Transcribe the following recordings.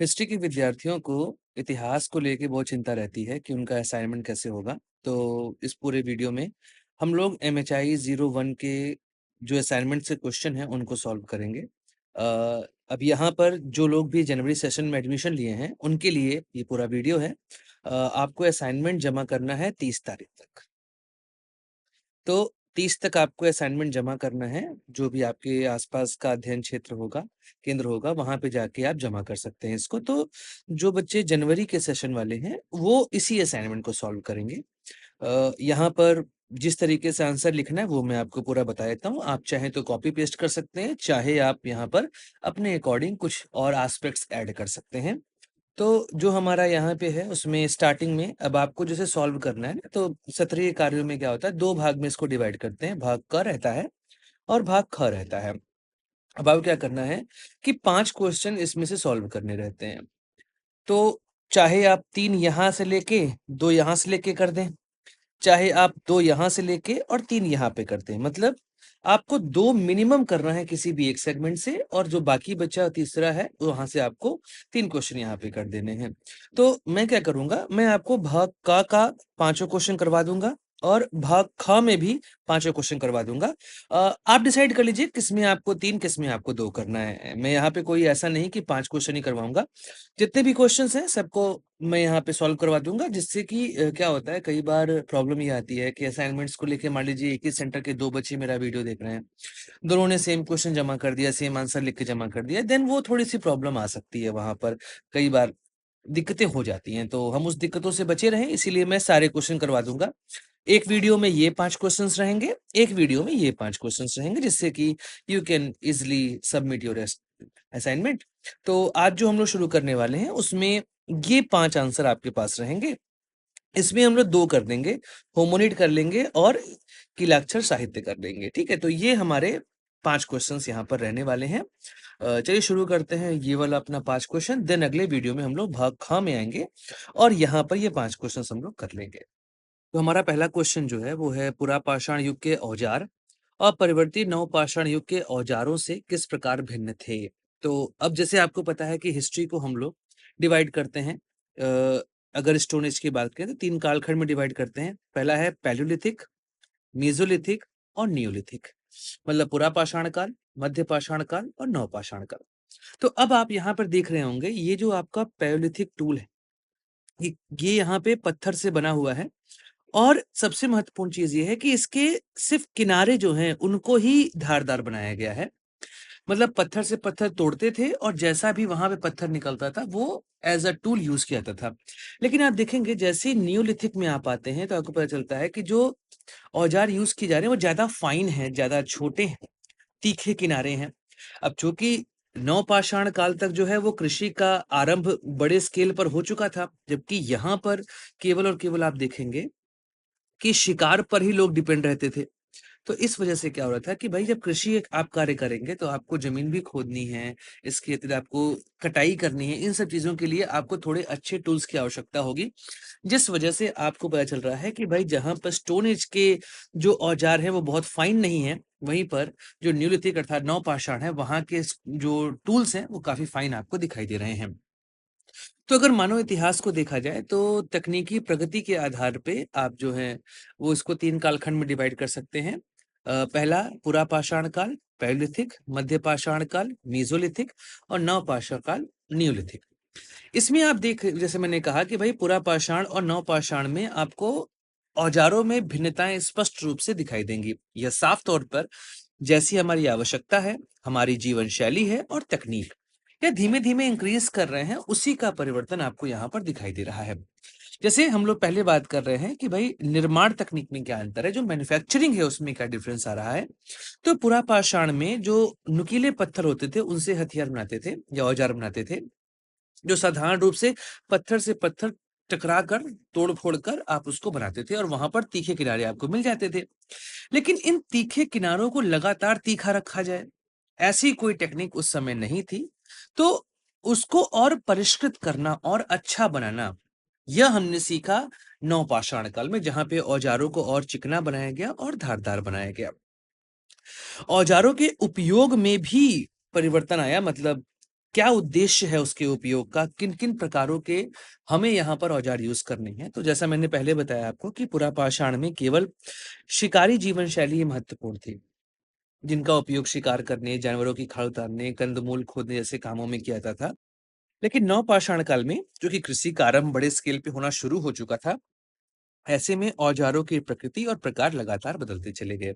History के विद्यार्थियों को इतिहास को लेके बहुत चिंता रहती है कि उनका असाइनमेंट कैसे होगा। तो इस पूरे वीडियो में हम लोग एमएचआई 01 के जो असाइनमेंट से क्वेश्चन हैं उनको सॉल्व करेंगे। अब यहाँ पर जो लोग भी जनवरी सेशन में एडमिशन लिए हैं उनके लिए ये पूरा वीडियो है। आपको असाइनमेंट जमा करना है 30 तारीख तक। तो 30 तक आपको असाइनमेंट जमा करना है। जो भी आपके आसपास का अध्ययन क्षेत्र होगा, केंद्र होगा, वहाँ पे जाके आप जमा कर सकते हैं इसको। तो जो बच्चे जनवरी के सेशन वाले हैं, वो इसी असाइनमेंट को सॉल्व करेंगे। यहाँ पर जिस तरीके से आंसर लिखना है, वो मैं आपको पूरा बता देता हूँ। आप चाहें तो कॉपी पेस्ट कर सकते हैं, चाहे आप यहाँ पर अपने अकॉर्डिंग कुछ और एस्पेक्ट्स ऐड कर सकते हैं। तो जो हमारा यहाँ पे है उसमें स्टार्टिंग में अब आपको जैसे सॉल्व करना है ना, तो सत्रीय कार्यों में क्या होता है, 2 भाग में इसको डिवाइड करते हैं। भाग क रहता है और भाग ख रहता है। अब आपको क्या करना है कि 5 क्वेश्चन इसमें से सॉल्व करने रहते हैं। तो चाहे आप 3 यहाँ से लेके 2 यहाँ से लेके कर दें, चाहे आप 2 यहाँ से लेके और 3 यहाँ पे कर दें। मतलब आपको 2 मिनिमम करना है किसी भी एक सेगमेंट से, और जो बाकी बचा तीसरा है वहाँ से आपको 3 क्वेश्चन यहाँ पे कर देने हैं। तो मैं क्या करूँगा, मैं आपको भाग का पाँचों क्वेश्चन करवा दूँगा और भाग ख में भी पाँचों क्वेश्चन करवा दूँगा। आप डिसाइड कर लीजिए किसमें आपको 3 किसमें आपको 2 करना है। मैं यहाँ पे कोई ऐसा नहीं कि 5 क्वेश्चन ही करवाऊँगा। जितने भी क्वेश्चंस हैं सबको मैं यहाँ पे सॉल्व करवा दूँगा, जिससे कि क्या होता है, कई बार प्रॉब्लम ये आती है कि असाइनमेंट्स को लेके मान लीजिए एक ही सेंटर के 2 बच्चे मेरा वीडियो देख रहे हैं। दोनों ने सेम क्वेश्चन जमा कर दिया, सेम आंसर लिख के जमा कर दिया, देन वो थोड़ी-सी प्रॉब्लम आ सकती है वहाँ पर। कई बार दिक्कतें हो जाती हैं, तो हम उस दिक्कतों से बचे रहें इसीलिए मैं सारे क्वेश्चन करवा दूँगा। एक वीडियो में ये 5 क्वेश्चन्स रहेंगे, एक वीडियो में ये 5 क्वेश्चन्स रहेंगे, जिससे कि you can easily submit your assignment. तो आज जो हम लोग शुरू करने वाले हैं उसमें ये 5 आंसर आपके पास रहेंगे। इसमें हम लोग 2 कर देंगे, होमोनिड कर लेंगे और कीलाक्षर साहित्य कर लेंगे, ठीक है? तो ये हमारे 5 क्वेश्चन्स यहाँ पर रहने वाले हैं। चलिए शुरू करते हैं ये वाला अपना 5 क्वेश्चन, देन अगले वीडियो में हम लोग भाग ख में आएँगे और यहाँ पर ये 5 क्वेश्चन्स हम लोग कर लेंगे। तो हमारा पहला क्वेश्चन जो है वो है, पुरापाषाण युग के औजार अपरिवर्ती नवपाषाण युग के औजारों से किस प्रकार भिन्न थे? तो अब जैसे आपको पता है कि हिस्ट्री को हम लोग डिवाइड करते हैं। अगर स्टोन एज की बात करें तो 3 कालखंड में डिवाइड करते हैं। पहला है पैलियोलिथिक, मेसोलिथिक और नियोलिथिक। मतलब पुरापाषाण काल, मध्यपाषाण काल और नवपाषाण काल। तो अब आप यहाँ पर देख रहे होंगे ये जो आपका पैलियोलिथिक टूल है, ये ये यहाँ पे पत्थर से बना हुआ है। और सबसे महत्वपूर्ण चीज़ ये है कि इसके सिर्फ़ किनारे जो हैं, उनको ही धारदार बनाया गया है। मतलब पत्थर से पत्थर तोड़ते थे और जैसा भी वहाँ पे पत्थर निकलता था, वो एज़ अ टूल यूज़ किया जाता था। लेकिन आप देखेंगे जैसे ही नियोलिथिक में आप आते हैं, तो आपको पता चलता है कि जो औज़ार यूज़ किए जा रहे हैं, वो ज़्यादा फाइन हैं, ज़्यादा छोटे हैं, तीखे किनारे हैं। अब चूँकि नवपाषाण काल तक जो है वो कृषि का आरंभ बड़े स्केल पर हो चुका था, जबकि यहाँ पर केवल और केवल आप देखेंगे कि शिकार पर ही लोग डिपेंड रहते थे। तो इस वजह से क्या हो रहा था कि भाई जब कृषि एक आप कार्य करेंगे तो आपको ज़मीन भी खोदनी है, इसके अतिरिक्त आपको कटाई करनी है, इन सब चीज़ों के लिए आपको थोड़े अच्छे टूल्स की आवश्यकता होगी। जिस वजह से आपको पता चल रहा है कि भाई जहाँ पर स्टोन एज के जो औज़ार हैं वो बहुत फाइन नहीं हैं, वहीं पर जो न्यूलिथिक अर्थात नवपाषाण है, वहाँ के जो टूल्स हैं वो काफ़ी फाइन आपको दिखाई दे रहे हैं। तो अगर मानव इतिहास को देखा जाए तो तकनीकी प्रगति के आधार पे आप जो है वो इसको 3 कालखंड में डिवाइड कर सकते हैं। पहला पुरापाषाण काल, पैलियोलिथिक, मध्यपाषाण काल, मेसोलिथिक और नवपाषाण काल, नियोलिथिक। इसमें आप देख जैसे मैंने कहा कि भाई पुरापाषाण और नवपाषाण में आपको औजारों में भिन्नताएं स्पष्ट रूप से दिखाई देंगी। यह साफ तौर पर जैसी हमारी आवश्यकता है, हमारी जीवन शैली है और तकनीक या धीमे-धीमे इंक्रीज कर रहे हैं, उसी का परिवर्तन आपको यहाँ पर दिखाई दे रहा है। जैसे हम लोग पहले बात कर रहे हैं कि भाई निर्माण तकनीक में क्या अंतर है, जो मैन्युफैक्चरिंग है उसमें क्या डिफरेंस आ रहा है। तो पुरापाषाण में जो नुकीले पत्थर होते थे, उनसे हथियार बनाते थे या औजार बनाते थे, जो साधारण रूप से पत्थर से पत्थर टकरा कर, तोड़-फोड़ कर आप उसको बनाते थे और वहाँ पर तीखे किनारे आपको मिल जाते थे। लेकिन इन तीखे किनारों को लगातार तीखा रखा जाए, ऐसी कोई टेक्निक उस समय नहीं थी। तो उसको और परिष्कृत करना और अच्छा बनाना, यह हमने सीखा नवपाषाण काल में, जहाँ पे औजारों को और चिकना बनाया गया और धारदार बनाया गया। औजारों के उपयोग में भी परिवर्तन आया, मतलब क्या उद्देश्य है उसके उपयोग का, किन-किन प्रकारों के हमें यहाँ पर औजार यूज़ करने हैं। तो जैसा मैंने पहले बताया आपको कि पुरापाषाण में केवल शिकारी जीवन शैली ही महत्वपूर्ण थी, जिनका उपयोग शिकार करने, जानवरों की खाल उतारने, कंदमूल खोदने जैसे कामों में किया जाता था। लेकिन नवपाषाण काल में, जो कि कृषि का आरंभ बड़े स्केल पे होना शुरू हो चुका था, ऐसे में औजारों की प्रकृति और प्रकार लगातार बदलते चले गए।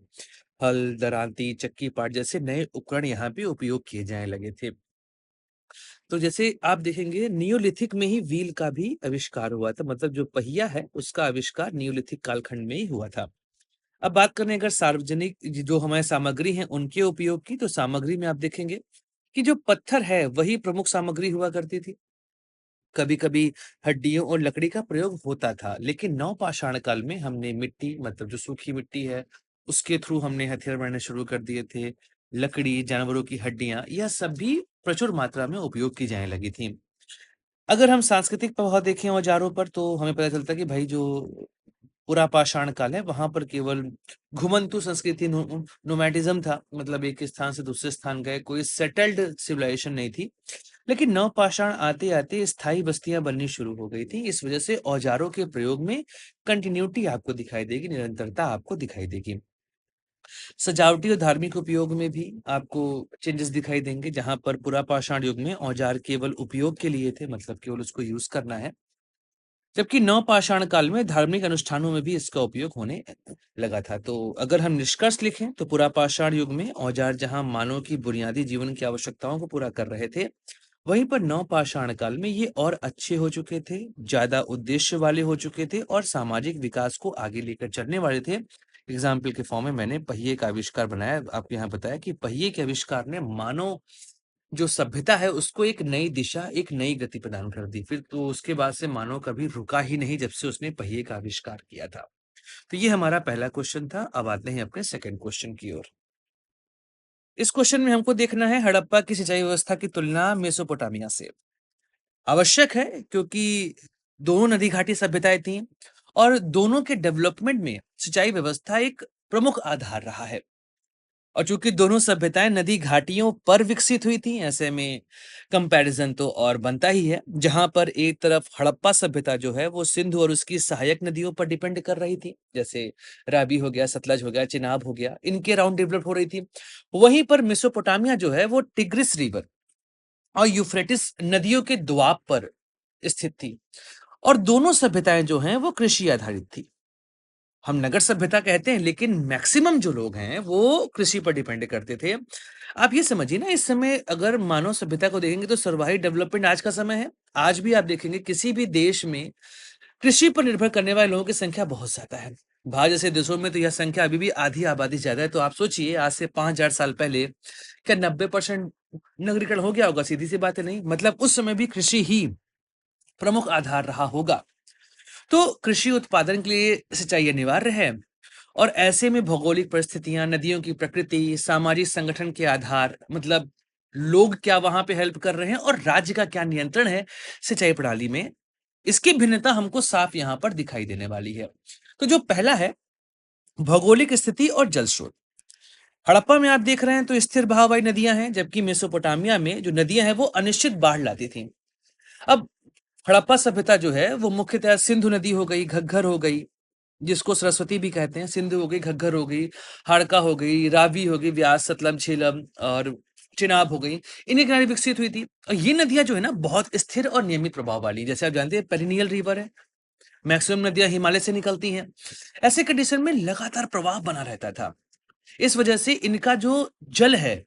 हल, दरांती, चक्की-पाट जैसे नए उपकरण यहाँ पे उपयोग किए जाने लगे थे। तो जैसे आप देखेंगे नियोलिथिक में ही व्हील का भी आविष्कार हुआ था, मतलब जो पहिया है उसका आविष्कार नियोलिथिक कालखंड में ही हुआ था। अब बात करें अगर सार्वजनिक जो हमारे सामग्री हैं उनके उपयोग की, तो सामग्री में आप देखेंगे कि जो पत्थर है वही प्रमुख सामग्री हुआ करती थी। कभी-कभी हड्डियों और लकड़ी का प्रयोग होता था, लेकिन नवपाषाण काल में हमने मिट्टी, मतलब जो सूखी मिट्टी है, उसके थ्रू हमने हथियार बनाने शुरू कर दिए थे। लकड़ी, जानवरों की हड्डियाँ, यह सब भी प्रचुर मात्रा में उपयोग की जाने लगी थी। अगर हम सांस्कृतिक प्रभाव देखें औजारों पर, तो हमें पता चलता है कि भाई जो पुरापाषाण काल है, वहाँ पर केवल घुमंतु संस्कृति नोमैडिज़्म था, मतलब एक स्थान से दूसरे स्थान गए, कोई सेटल्ड सिविलाइजेशन नहीं थी। लेकिन नवपाषाण आते-आते स्थायी बस्तियां बननी शुरू हो गई थी। इस वजह से औजारों के प्रयोग में कंटिन्यूटी आपको दिखाई देगी, निरंतरता आपको दिखाई देगी। सजावटी और धार्मिक उपयोग में भी आपको चेंजेस दिखाई देंगे, जहां पर पुरापाषाण युग में औजार केवल उपयोग के लिए थे, मतलब केवल उसको यूज करना है। जबकि नवपाषाण काल में धार्मिक अनुष्ठानों में भी इसका उपयोग होने लगा था। तो अगर हम निष्कर्ष लिखें, तो पुरापाषाण युग में औजार जहां मानव की बुनियादी जीवन की आवश्यकताओं को पूरा कर रहे थे, वहीं पर नवपाषाण काल में ये और अच्छे हो चुके थे, ज्यादा उद्देश्य वाले हो चुके थे और सामाजिक विकास को आगे लेकर चलने वाले थे। एग्जाम्पल के फॉर्म में मैंने पहिए का आविष्कार बनाया, आपको यहाँ बताया कि पहिए के आविष्कार ने मानव जो सभ्यता है उसको एक नई दिशा, एक नई गति प्रदान कर दी। फिर तो उसके बाद से मानव कभी रुका ही नहीं, जब से उसने पहिए का आविष्कार किया था। तो ये हमारा पहला क्वेश्चन था। अब आते हैं अपने सेकंड क्वेश्चन की ओर। इस क्वेश्चन में हमको देखना है हड़प्पा की सिंचाई व्यवस्था की तुलना मेसोपोटामिया से। आवश्यक है, क्योंकि दोनों नदी घाटी सभ्यताएं थी और दोनों के डेवलपमेंट में सिंचाई व्यवस्था एक प्रमुख आधार रहा है। और चूंकि दोनों सभ्यताएं नदी घाटियों पर विकसित हुई थी, ऐसे में कंपैरिजन तो और बनता ही है। जहां पर एक तरफ हड़प्पा सभ्यता जो है वो सिंधु और उसकी सहायक नदियों पर डिपेंड कर रही थी, जैसे रावी हो गया, सतलज हो गया, चिनाब हो गया, इनके अराउंड डेवलप हो रही थी। वहीं पर मेसोपोटामिया जो है वो टिग्रिस रिवर और यूफ्रेटिस नदियों के दोआब पर स्थित थी और दोनों सभ्यताएं जो हैं वो कृषि आधारित थी। हम नगर सभ्यता कहते हैं, लेकिन मैक्सिमम जो लोग हैं वो कृषि पर डिपेंड करते थे। आप ये समझिए ना, इस समय अगर मानव सभ्यता को देखेंगे तो सर्वाइव डेवलपमेंट आज का समय है। आज भी आप देखेंगे किसी भी देश में कृषि पर निर्भर करने वाले लोगों की संख्या बहुत ज्यादा है। भारत जैसे देशों में तो यह संख्या अभी भी आधी आबादी ज्यादा है। तो आप सोचिए, आज से 5,000 साल पहले क्या 90% नगरीकरण हो गया होगा? सीधी सी बात है, नहीं। मतलब उस समय भी कृषि ही प्रमुख आधार रहा होगा। तो कृषि उत्पादन के लिए सिंचाई अनिवार्य है और ऐसे में भौगोलिक परिस्थितियां, नदियों की प्रकृति, सामाजिक संगठन के आधार, मतलब लोग क्या वहां पे हेल्प कर रहे हैं और राज्य का क्या नियंत्रण है सिंचाई प्रणाली में, इसकी भिन्नता हमको साफ यहाँ पर दिखाई देने वाली है। तो जो पहला है, भौगोलिक स्थिति और जल स्रोत। हड़प्पा में आप देख रहे हैं तो स्थिर बहाव वाली नदियां हैं, जबकि मेसोपोटामिया में जो नदियां हैं वो अनिश्चित बाढ़ लाती थी। अब हड़प्पा सभ्यता जो है वो मुख्यतः सिंधु नदी हो गई, घग्गर हो गई, जिसको सरस्वती भी कहते हैं, सिंधु हो गई, घग्गर हो गई, हाड़का हो गई, रावी हो गई, व्यास, सतलम, झेलम और चिनाब हो गई, इन्हीं किनारे विकसित हुई थी। और ये नदियां जो है ना बहुत स्थिर और नियमित प्रभाव वाली, जैसे आप जानते हैं पेरिनियल रिवर है, मैक्सिमम नदियां हिमालय से निकलती हैं। ऐसे कंडीशन में लगातार प्रवाह बना रहता था। इस वजह से इनका जो जल है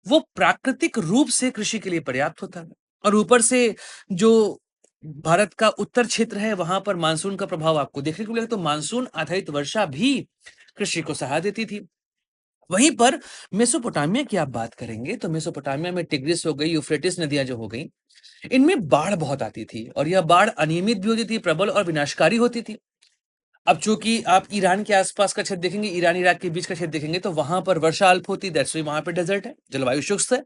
वो प्राकृतिक रूप से कृषि के लिए पर्याप्त होता है। और ऊपर से जो भारत का उत्तर क्षेत्र है वहां पर मानसून का प्रभाव आपको देखने को मिलेगा, तो मानसून आधारित वर्षा भी कृषि को सहारा देती थी। वहीं पर मेसोपोटामिया की आप बात करेंगे तो मेसोपोटामिया में टिग्रिस हो गई, यूफ्रेटिस नदियां जो हो गई, इनमें बाढ़ बहुत आती थी और यह बाढ़ अनियमित भी होती थी, प्रबल और विनाशकारी होती थी। अब चूंकि आप ईरान के आसपास का क्षेत्र देखेंगे, ईरान इराक के बीच का क्षेत्र देखेंगे, तो वहां पर वर्षा अल्प होती, दैट्स व्हाई वहां पे डेजर्ट है, जलवायु शुष्क है।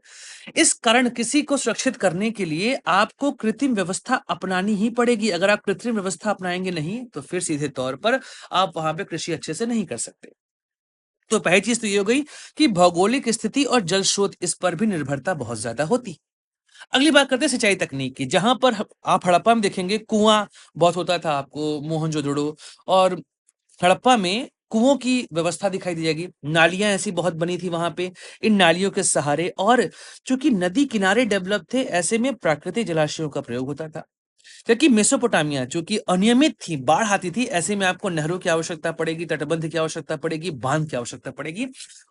इस कारण किसी को सुरक्षित करने के लिए आपको कृत्रिम व्यवस्था अपनानी ही पड़ेगी। अगर आप कृत्रिम व्यवस्था अपनाएंगे नहीं तो फिर सीधे तौर पर आप वहां पे कृषि अच्छे से नहीं कर सकते। तो पहली चीज तो ये हो गई कि भौगोलिक स्थिति और जल स्रोत, इस पर भी निर्भरता बहुत ज्यादा होती। अगली बात करते हैं सिंचाई तकनीक की, जहाँ पर आप हड़प्पा में देखेंगे कुआँ बहुत होता था आपको मोहनजोदड़ो, और हड़प्पा में कुओं की व्यवस्था दिखाई दी जाएगी। नालियाँ ऐसी बहुत बनी थी वहाँ पे, इन नालियों के सहारे, और चूँकि नदी किनारे डेवलप थे, ऐसे में प्राकृतिक जलाशयों का प्रयोग होता था। जबकि मेसोपोटामिया जो कि अनियमित थी, बाढ़ आती थी, ऐसे में आपको नहरों की आवश्यकता पड़ेगी, तटबंध की आवश्यकता पड़ेगी, बांध की आवश्यकता पड़ेगी,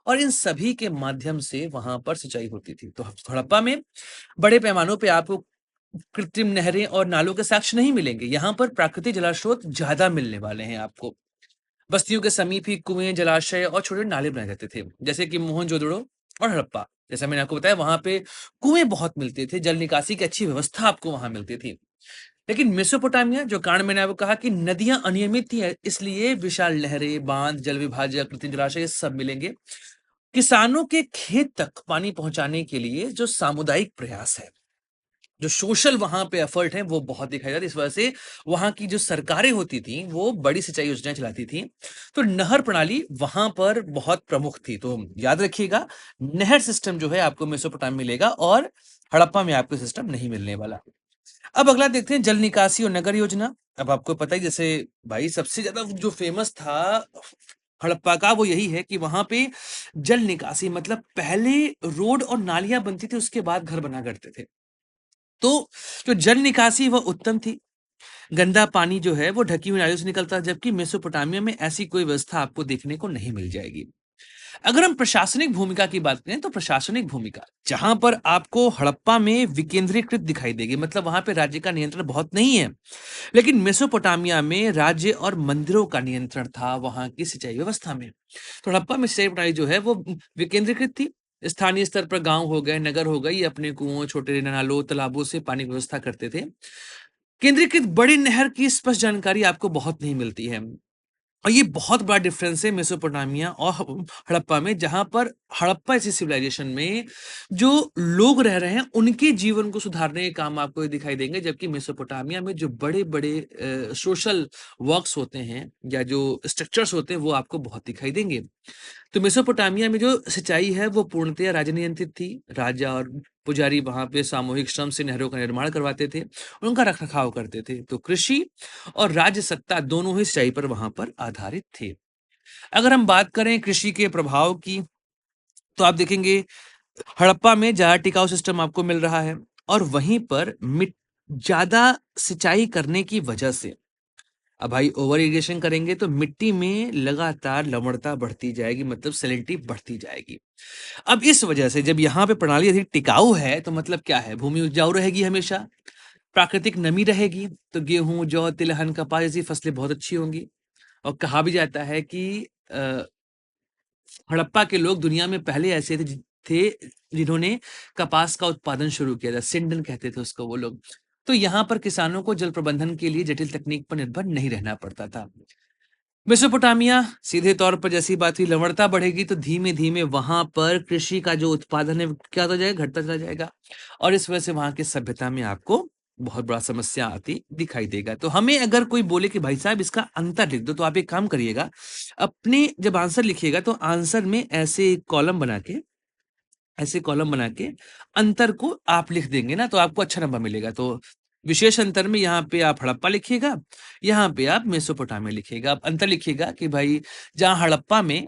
और इन सभी के माध्यम से वहां पर सिंचाई होती थी। तो हड़प्पा में बड़े पैमानों पे आपको कृत्रिम नहरें और नालों के साक्ष्य नहीं मिलेंगे। यहाँ पर प्राकृतिक जलाशोत ज्यादा मिलने वाले हैं आपको। बस्तियों के समीप ही कुएं, जलाशय और छोटे नाले बनाए जाते थे, जैसे कि मोहनजोदड़ो और हड़प्पा। जैसा मैंने आपको बताया, वहां पे कुएं बहुत मिलते थे, जल निकासी की अच्छी व्यवस्था आपको वहां मिलती थी। लेकिन मेसोपोटामिया, जो कारण मैंने आपको कहा कि नदियां अनियमित थी, इसलिए विशाल नहरें, बांध, जल विभाजक, कृत्रिम जलाशय, ये सब मिलेंगे। किसानों के खेत तक पानी पहुंचाने के लिए जो सामुदायिक प्रयास है, जो सोशल वहां पे एफर्ट है, वो बहुत दिखाई जाता है। इस वजह से वहां की जो सरकारें होती थी, वो बड़ी सिंचाई योजनाएं चलाती थी। तो नहर प्रणाली वहां पर बहुत प्रमुख थी। तो याद रखिएगा, नहर सिस्टम जो है आपको मेसोपोटामिया में मिलेगा, और हड़प्पा में आपको सिस्टम नहीं मिलने वाला। अब अगला देखते हैं जल निकासी और नगर योजना। अब आपको पता ही, जैसे भाई सबसे ज्यादा जो फेमस था हड़प्पा का, वो यही है कि वहां पे जल निकासी, मतलब पहले रोड और नालियां बनती थी, उसके बाद घर बना करते थे। तो जो जल निकासी वह उत्तम थी। गंदा पानी जो है वो ढकी हुई नालियों से निकलता है, जबकि मेसोपोटामिया में ऐसी कोई व्यवस्था आपको देखने को नहीं मिल जाएगी। अगर हम प्रशासनिक भूमिका की बात करें, तो प्रशासनिक भूमिका जहां पर आपको हड़प्पा में विकेंद्रीकृत दिखाई देगी, मतलब वहां पे राज्य का नियंत्रण बहुत नहीं है। लेकिन मेसोपोटामिया में राज्य और मंदिरों का नियंत्रण था वहां की सिंचाई व्यवस्था में। तो हड़प्पा में सिंचाई प्रणाली जो है वो विकेंद्रीकृत थी। स्थानीय स्तर पर गांव हो गए, नगर हो गए, ये अपने कुओं, छोटे नालों, तालाबों से पानी की व्यवस्था करते थे। केंद्रीकृत बड़ी नहर की स्पष्ट जानकारी आपको बहुत नहीं मिलती है। और ये बहुत बड़ा डिफरेंस है मेसोपोटामिया और हड़प्पा में, जहां पर हड़प्पा ऐसी सिविलाइजेशन में जो लोग रह रहे हैं, उनके जीवन को सुधारने के काम आपको ये दिखाई देंगे, जबकि मेसोपोटामिया में जो बड़े बड़े सोशल वर्क्स होते हैं या जो स्ट्रक्चर्स होते हैं, वो आपको बहुत दिखाई देंगे। तो मेसोपोटामिया में जो सिंचाई है वो पूर्णतया राजा नियंत्रित थी। राजा और पुजारी वहां पे सामूहिक श्रम से नहरों का निर्माण करवाते थे, उनका रखरखाव करते थे। तो कृषि और राज्य सत्ता दोनों ही सिंचाई पर वहां पर आधारित थे। अगर हम बात करें कृषि के प्रभाव की, तो आप देखेंगे हड़प्पा में ज्यादा टिकाऊ सिस्टम आपको मिल रहा है, और वहीं पर ज्यादा सिंचाई करने की वजह से, अब भाई ओवर इरिगेशन करेंगे तो मिट्टी में लगातार लवणता बढ़ती जाएगी, मतलब सैलिनिटी बढ़ती जाएगी। अब इस वजह से जब यहाँ पे प्रणाली अधिक टिकाऊ है, तो मतलब क्या है, भूमि उपजाऊ रहेगी हमेशा, प्राकृतिक नमी रहेगी, तो गेहूं, जौ, तिलहन, कपास जैसी फसलें बहुत अच्छी होंगी। और कहा भी जाता है कि अ, हड़प्पा के लोग दुनिया में पहले ऐसे थे जिन्होंने कपास का उत्पादन शुरू किया था। सिंडन कहते थे उसको वो लोग। तो यहाँ पर किसानों को जल प्रबंधन के लिए जटिल तकनीक पर निर्भर नहीं रहना पड़ता था। मेसोपोटामिया सीधे तौर पर, जैसी बात हुई, लवणता बढ़ेगी तो धीमे धीमे वहां पर कृषि का जो उत्पादन है क्या होता जाएगा, घटता चला जाएगा, और इस वजह से वहां की सभ्यता में आपको बहुत बड़ा समस्या आती दिखाई देगा। तो हमें अगर कोई बोले कि भाई साहब इसका अंतर लिख दो, तो आप एक काम करिएगा, अपने जब आंसर लिखिएगा तो आंसर में ऐसे कॉलम बना के अंतर को आप लिख देंगे ना, तो आपको अच्छा नंबर मिलेगा। तो विशेष अंतर में यहाँ पे आप हड़प्पा लिखिएगा, यहाँ पे आप मेसोपोटामिया लिखिएगा। आप अंतर लिखिएगा कि भाई जहाँ हड़प्पा में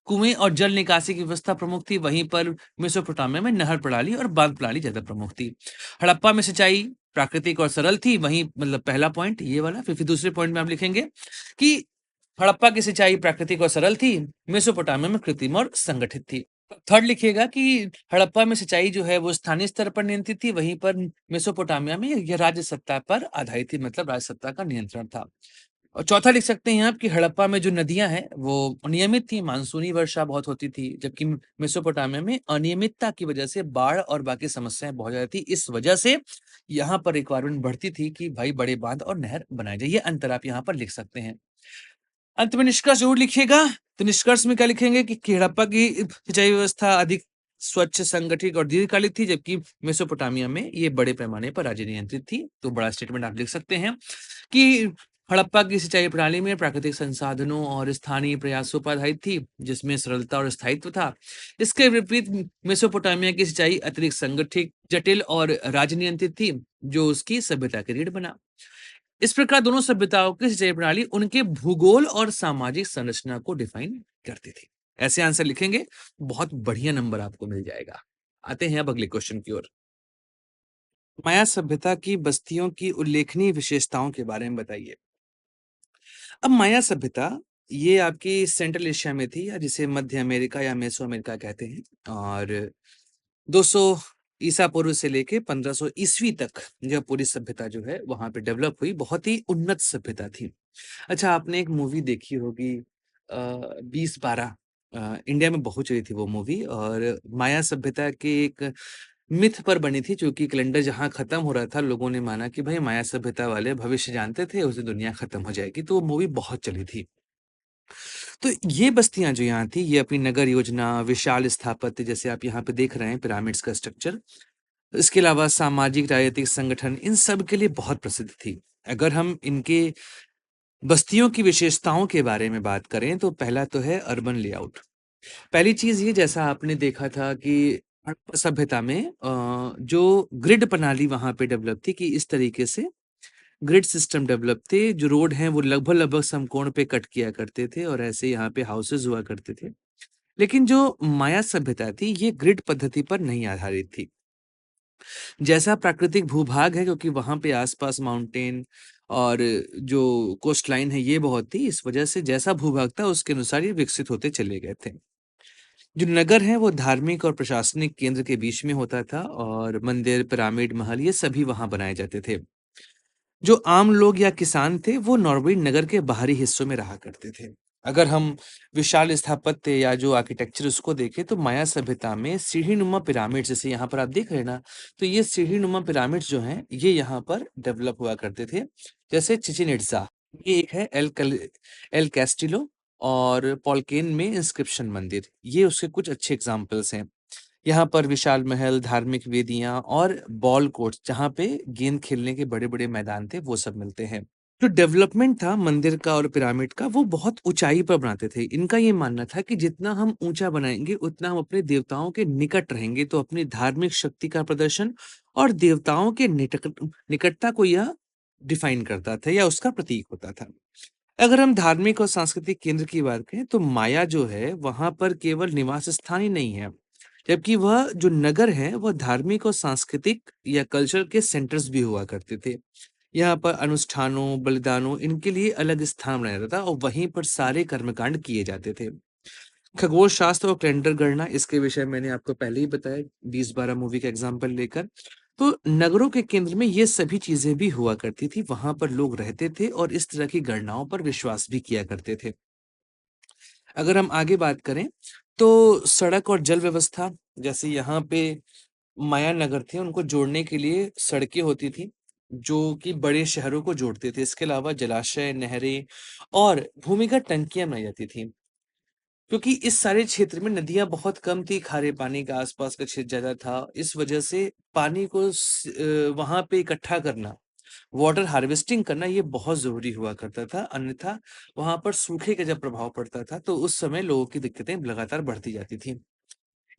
कुएं और जल निकासी की व्यवस्था प्रमुख थी, वहीं पर मेसोपोटामिया में नहर प्रणाली और बांध प्रणाली ज्यादा प्रमुख थी। हड़प्पा में सिंचाई प्राकृतिक और सरल थी, वहीं मतलब पहला पॉइंट ये वाला। फिर दूसरे पॉइंट में आप लिखेंगे कि हड़प्पा की सिंचाई प्राकृतिक और सरल थी, मेसोपोटामिया में कृत्रिम और संगठित थी। थर्ड लिखिएगा कि हड़प्पा में सिंचाई जो है वो स्थानीय स्तर पर नियंत्रित थी, वहीं पर मेसोपोटामिया में यह राज्य सत्ता पर आधारित थी, मतलब राज्य सत्ता का नियंत्रण था। और चौथा लिख सकते हैं आप कि हड़प्पा में जो नदियां हैं वो अनियमित थी, मानसूनी वर्षा बहुत होती थी, जबकि मेसोपोटामिया में अनियमितता की वजह से बाढ़ और बाकी समस्याएं बहुत ज्यादा थी। इस वजह से यहाँ पर रिक्वायरमेंट बढ़ती थी कि भाई बड़े बांध और नहर बनाए जाए। ये अंतर आप यहाँ पर लिख सकते हैं। अंत में निष्कर्ष जरूर लिखिएगा। तो निष्कर्ष में क्या लिखेंगे कि हड़प्पा की सिंचाई व्यवस्था अधिक स्वच्छ, संगठित और दीर्घकालिक थी, जबकि मेसोपोटामिया में ये बड़े पैमाने पर राज्य नियंत्रित थी। तो बड़ा स्टेटमेंट आप लिख सकते हैं कि हड़प्पा की सिंचाई प्रणाली में प्राकृतिक संसाधनों और स्थानीय प्रयासों पर आधारित थी, जिसमें सरलता और स्थायित्व था। इसके विपरीत मेसोपोटामिया की सिंचाई अतिरिक्त संगठित, जटिल और राजनियंत्रित थी, जो उसकी सभ्यता की रीढ़ बना। इस प्रकार दोनों सभ्यताओं की सिंचाई प्रणाली उनके भूगोल और सामाजिक संरचना को डिफाइन करती थी। ऐसे आंसर लिखेंगे, बहुत बढ़िया नंबर आपको मिल जाएगा। आते हैं अब अगले क्वेश्चन की ओर। माया सभ्यता की बस्तियों की उल्लेखनीय विशेषताओं के बारे में बताइए। अब माया सभ्यता ये आपकी सेंट्रल एशिया में थी, या जिसे मध्य अमेरिका या मेसो अमेरिका कहते हैं, और 200 ईसा पूर्व से लेके 1500 ईस्वी तक यह पूरी सभ्यता जो है वहां पे डेवलप हुई। बहुत ही उन्नत सभ्यता थी। अच्छा, आपने एक मूवी देखी होगी 2012, इंडिया में बहुत चली थी वो मूवी, और माया सभ्यता के एक मिथ पर बनी थी, क्योंकि कैलेंडर जहाँ खत्म हो रहा था, लोगों ने माना कि भाई माया सभ्यता वाले भविष्य जानते थे, उस दिन दुनिया खत्म हो जाएगी, तो वो मूवी बहुत चली थी। तो ये बस्तियां जो यहाँ थी, ये अपनी नगर योजना, विशाल स्थापत्य, जैसे आप यहाँ पे देख रहे हैं पिरामिड्स का स्ट्रक्चर, इसके अलावा सामाजिक राजनीतिक संगठन, इन सब के लिए बहुत प्रसिद्ध थी। अगर हम इनके बस्तियों की विशेषताओं के बारे में बात करें, तो पहला तो है अर्बन लेआउट। पहली चीज ये, जैसा आपने देखा था कि हड़प्पा सभ्यता में जो ग्रिड प्रणाली वहां पे डेवलप थी, कि इस तरीके से ग्रिड सिस्टम डेवलप थे, जो रोड हैं वो लगभग लगभग समकोण पे कट किया करते थे, और ऐसे यहाँ पे हाउसेज हुआ करते थे। लेकिन जो माया सभ्यता थी, ये ग्रिड पद्धति पर नहीं आधारित थी। जैसा प्राकृतिक भूभाग है, क्योंकि वहां पे आसपास माउंटेन और जो कोस्ट लाइन है ये बहुत थी, इस वजह से जैसा भूभाग था उसके अनुसार ये विकसित होते चले गए थे। जो नगर है वो धार्मिक और प्रशासनिक केंद्र के बीच में होता था, और मंदिर, पिरामिड, महल, ये सभी वहां बनाए जाते थे। जो आम लोग या किसान थे, वो नॉर्वे नगर के बाहरी हिस्सों में रहा करते थे। अगर हम विशाल स्थापत्य या जो आर्किटेक्चर उसको देखें, तो माया सभ्यता में सीढ़ी-नुमा पिरामिड, जैसे यहाँ पर आप देख रहे हैं ना, तो ये सीढ़ी-नुमा पिरामिड्स जो हैं, ये यहाँ पर डेवलप हुआ करते थे। जैसे चिचिन इट्ज़ा, ये एक है एल कैस्टिलो, और पॉलकेन में इंस्क्रिप्शन मंदिर, ये उसके कुछ अच्छे एग्जाम्पल्स हैं। यहाँ पर विशाल महल, धार्मिक वेदियां और बॉल कोर्ट्स, जहाँ पे गेंद खेलने के बड़े-बड़े मैदान थे, वो सब मिलते हैं। जो डेवलपमेंट था मंदिर का और पिरामिड का, वो बहुत ऊंचाई पर बनाते थे। इनका ये मानना था कि जितना हम ऊंचा बनाएंगे, उतना हम अपने देवताओं के निकट रहेंगे, तो अपनी धार्मिक शक्ति का प्रदर्शन और देवताओं के निकटता को यह डिफाइन करता था, या उसका प्रतीक होता था। अगर हम धार्मिक और सांस्कृतिक केंद्र की बात करें, तो माया जो है वहां पर केवल निवास स्थान ही नहीं है, जबकि वह जो नगर है वह धार्मिक और सांस्कृतिक या कल्चर के सेंटर्स भी हुआ करते थे। यहाँ पर अनुष्ठानों, बलिदानों, इनके लिए अलग स्थान बनाया जाता था, और वहीं पर सारे कर्मकांड किए जाते थे। खगोल शास्त्र और कैलेंडर गणना, इसके विषय मैंने आपको पहले ही बताया 2012 मूवी का एग्जाम्पल लेकर। तो नगरों के केंद्र में ये सभी चीजें भी हुआ करती थी, वहां पर लोग रहते थे और इस तरह की गणनाओं पर विश्वास भी किया करते थे। अगर हम आगे बात करें, तो सड़क और जल व्यवस्था, जैसे यहाँ पे माया नगर थे, उनको जोड़ने के लिए सड़कें होती थी, जो कि बड़े शहरों को जोड़ते थे। इसके अलावा जलाशय, नहरें और भूमिगत टंकियां बनाई जाती थी, क्योंकि इस सारे क्षेत्र में नदियां बहुत कम थी, खारे पानी का आसपास का क्षेत्र ज्यादा था। इस वजह से पानी को वहां पे इकट्ठा करना, वाटर हार्वेस्टिंग करना, ये बहुत जरूरी हुआ करता था। अन्यथा वहां पर सूखे का जब प्रभाव पड़ता था, तो उस समय लोगों की दिक्कतें लगातार बढ़ती जाती थी।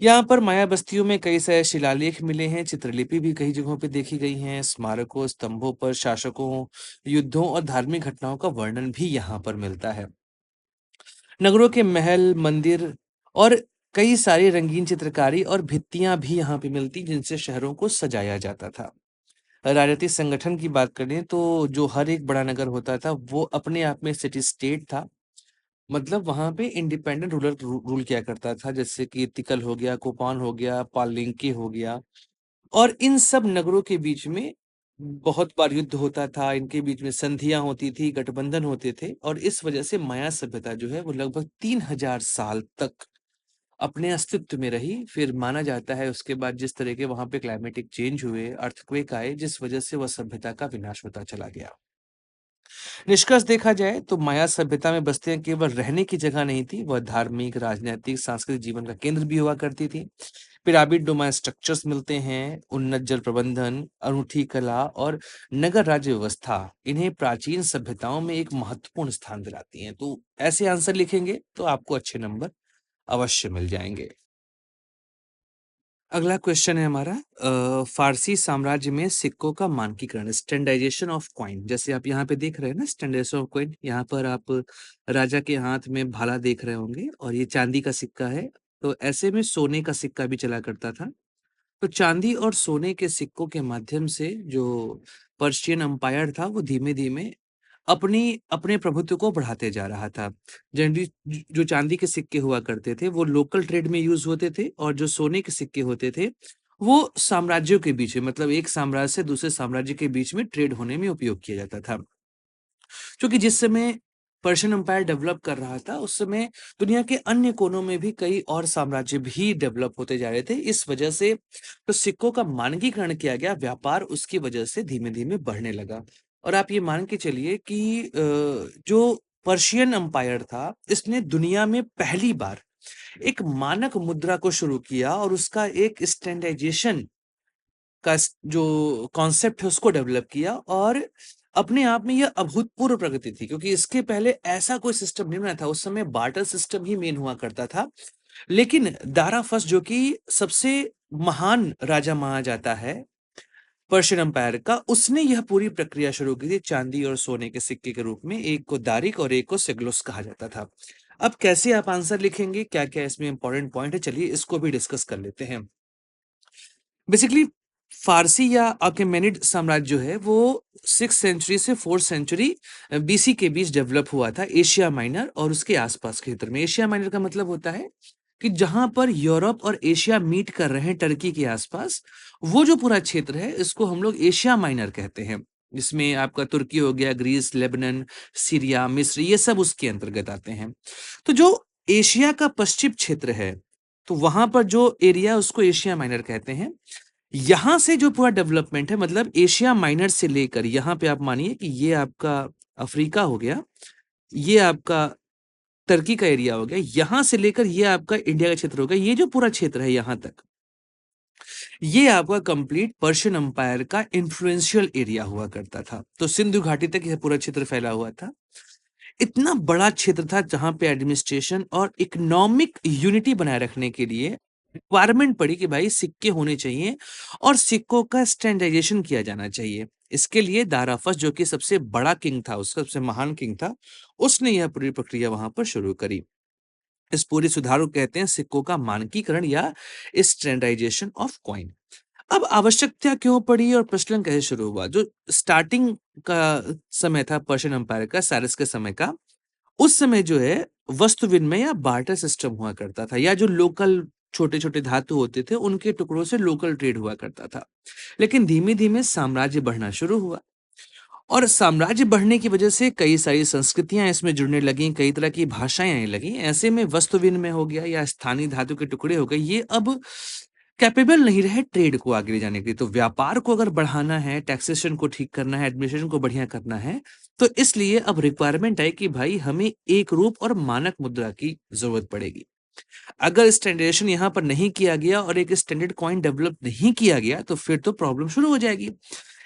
यहाँ पर माया बस्तियों में कई सारे शिलालेख मिले हैं, चित्रलिपि भी कई जगहों पे देखी गई हैं, स्मारकों, स्तंभों पर शासकों, युद्धों और धार्मिक घटनाओं का वर्णन भी यहाँ पर मिलता है। नगरों के महल, मंदिर और कई सारी रंगीन चित्रकारी और भित्तियां भी यहाँ पे मिलती, जिनसे शहरों को सजाया जाता था। राजनीतिक संगठन की बात करें, तो जो हर एक बड़ा नगर होता था, वो अपने आप में सिटी स्टेट था। मतलब वहां पे इंडिपेंडेंट रूलर रूल किया करता था, जैसे कि तिकल हो गया, कोपान हो गया, पालिंके हो गया। और इन सब नगरों के बीच में बहुत बार युद्ध होता था, इनके बीच में संधियां होती थी, गठबंधन होते थे, और इस वजह से माया सभ्यता जो है वो लगभग 3000 साल तक अपने अस्तित्व में रही। फिर माना जाता है उसके बाद जिस तरह के वहां पे क्लाइमेटिक चेंज हुए, अर्थक्वेक आए, जिस वजह से वह सभ्यता का विनाश होता चला गया। निष्कर्ष देखा जाए तो माया सभ्यता में बस्तियां केवल रहने की जगह नहीं थी, वह धार्मिक, राजनीतिक, सांस्कृतिक जीवन का केंद्र भी हुआ करती थी। पिरामिड नुमा स्ट्रक्चर्स मिलते हैं, उन्नत जल प्रबंधन, अनूठी कला और नगर राज्य व्यवस्था इन्हें प्राचीन सभ्यताओं में एक महत्वपूर्ण स्थान दिलाती हैं। तो ऐसे आंसर लिखेंगे तो आपको अच्छे नंबर अवश्य मिल जाएंगे। अगला क्वेश्चन है हमारा, फारसी साम्राज्य में सिक्कों का मानकीकरण, स्टैंडर्डाइजेशन ऑफ कॉइन। जैसे आप यहाँ पे देख रहे हैं ना, स्टैंडर्डाइजेशन ऑफ कॉइन, यहाँ पर आप राजा के हाथ में भाला देख रहे होंगे और ये चांदी का सिक्का है। तो ऐसे में सोने का सिक्का भी चला करता था। तो चांदी और सोने के सिक्कों के माध्यम से जो पर्शियन एम्पायर था वो धीमे धीमे अपनी अपने प्रभुत्व को बढ़ाते जा रहा था। जनरली जो चांदी के सिक्के हुआ करते थे वो लोकल ट्रेड में यूज होते थे, और जो सोने के सिक्के होते थे वो साम्राज्यों के बीच में, मतलब एक साम्राज्य से दूसरे साम्राज्य के बीच में ट्रेड होने में उपयोग किया जाता था। क्योंकि जिस समय पर्शियन एम्पायर डेवलप कर रहा था उस समय दुनिया के अन्य कोनों में भी कई और साम्राज्य भी डेवलप होते जा रहे थे। इस वजह से तो सिक्कों का मानकीकरण किया गया, व्यापार उसकी वजह से धीमे धीमे बढ़ने लगा। और आप ये मान के चलिए कि जो पर्शियन एम्पायर था इसने दुनिया में पहली बार एक मानक मुद्रा को शुरू किया और उसका एक स्टैंडर्डाइजेशन का जो कॉन्सेप्ट है उसको डेवलप किया, और अपने आप में यह अभूतपूर्व प्रगति थी, क्योंकि इसके पहले ऐसा कोई सिस्टम नहीं बना था। उस समय बार्टर सिस्टम ही मेन हुआ करता था। लेकिन दारा फर्स्ट, जो कि सबसे महान राजा माना जाता है पर्शियन एम्पायर का, उसने यह पूरी प्रक्रिया शुरू की थी चांदी और सोने के सिक्के के रूप में। एक को दारिक और एक को सेगलोस कहा जाता था। अब कैसे आप आंसर लिखेंगे, क्या क्या इसमें इंपॉर्टेंट पॉइंट है, चलिए इसको भी डिस्कस कर लेते हैं। बेसिकली फारसी या अकेमेनिड साम्राज्य जो है वो 6th सेंचुरी से 4th सेंचुरी बीसी के बीच डेवलप हुआ था एशिया माइनर और उसके आसपास के क्षेत्र में। एशिया माइनर का मतलब होता है कि जहां पर यूरोप और एशिया मीट कर रहे हैं, टर्की के आसपास, वो जो पूरा क्षेत्र है इसको हम लोग एशिया माइनर कहते हैं। इसमें आपका तुर्की हो गया, ग्रीस, लेबनान, सीरिया, मिस्र, ये सब उसके अंतर्गत आते हैं। तो जो एशिया का पश्चिम क्षेत्र है, तो वहां पर जो एरिया उसको एशिया माइनर कहते हैं। यहां से जो पूरा डेवलपमेंट है, मतलब एशिया माइनर से लेकर यहां पे आप मानिए कि ये आपका अफ्रीका हो गया, ये आपका टर्की का एरिया हो गया, यहां से लेकर ये आपका इंडिया का क्षेत्र हो गया, ये जो पूरा क्षेत्र है यहां तक, ये आपका कंप्लीट पर्शियन एम्पायर का इन्फ्लुएंशियल एरिया हुआ करता था। तो सिंधु घाटी तक यह पूरा क्षेत्र फैला हुआ था। इतना बड़ा क्षेत्र था जहां पे एडमिनिस्ट्रेशन और इकोनॉमिक यूनिटी बनाए रखने के लिए रिक्वायरमेंट पड़ी कि भाई सिक्के होने चाहिए और सिक्कों का स्टैंडर्डाइजेशन किया जाना चाहिए। इसके लिए दारा फर्स्ट, जो कि सबसे बड़ा किंग था, उसका सबसे महान किंग था, उसने यह पूरी प्रक्रिया वहां पर शुरू करी। इस पूरे सुधार को कहते हैं सिक्कों का मानकीकरण या स्टैंडर्डाइजेशन ऑफ कॉइन। अब आवश्यकता क्यों पड़ी और प्रचलन कैसे शुरू हुआ? जो स्टार्टिंग का समय था पर्शियन एम्पायर का, साइरस के समय का, उस समय जो है वस्तु विनिमय या बार्टर सिस्टम हुआ करता था, या जो लोकल छोटे-छोटे धातु होते थे उनके टुकड़ों से लोकल ट्रेड हुआ करता था। लेकिन धीमे-धीमे साम्राज्य बढ़ना शुरू हुआ, और साम्राज्य बढ़ने की वजह से कई सारी संस्कृतियां इसमें जुड़ने लगीं, कई तरह की भाषाएं आने लगीं। ऐसे में वस्तु विनिमय हो गया या स्थानीय धातु के टुकड़े हो गए, ये अब कैपेबल नहीं रहे ट्रेड को आगे ले जाने के लिए। तो व्यापार को अगर बढ़ाना है, टैक्सेशन को ठीक करना है, एडमिनिस्ट्रेशन को बढ़िया करना है, तो इसलिए अब रिक्वायरमेंट है कि भाई हमें एक रूप और मानक मुद्रा की जरूरत पड़ेगी। अगर स्टैंडर्डाइजेशन यहाँ पर नहीं किया गया और एक स्टैंडर्ड कॉइन डेवलप नहीं किया गया तो फिर तो प्रॉब्लम शुरू हो जाएगी।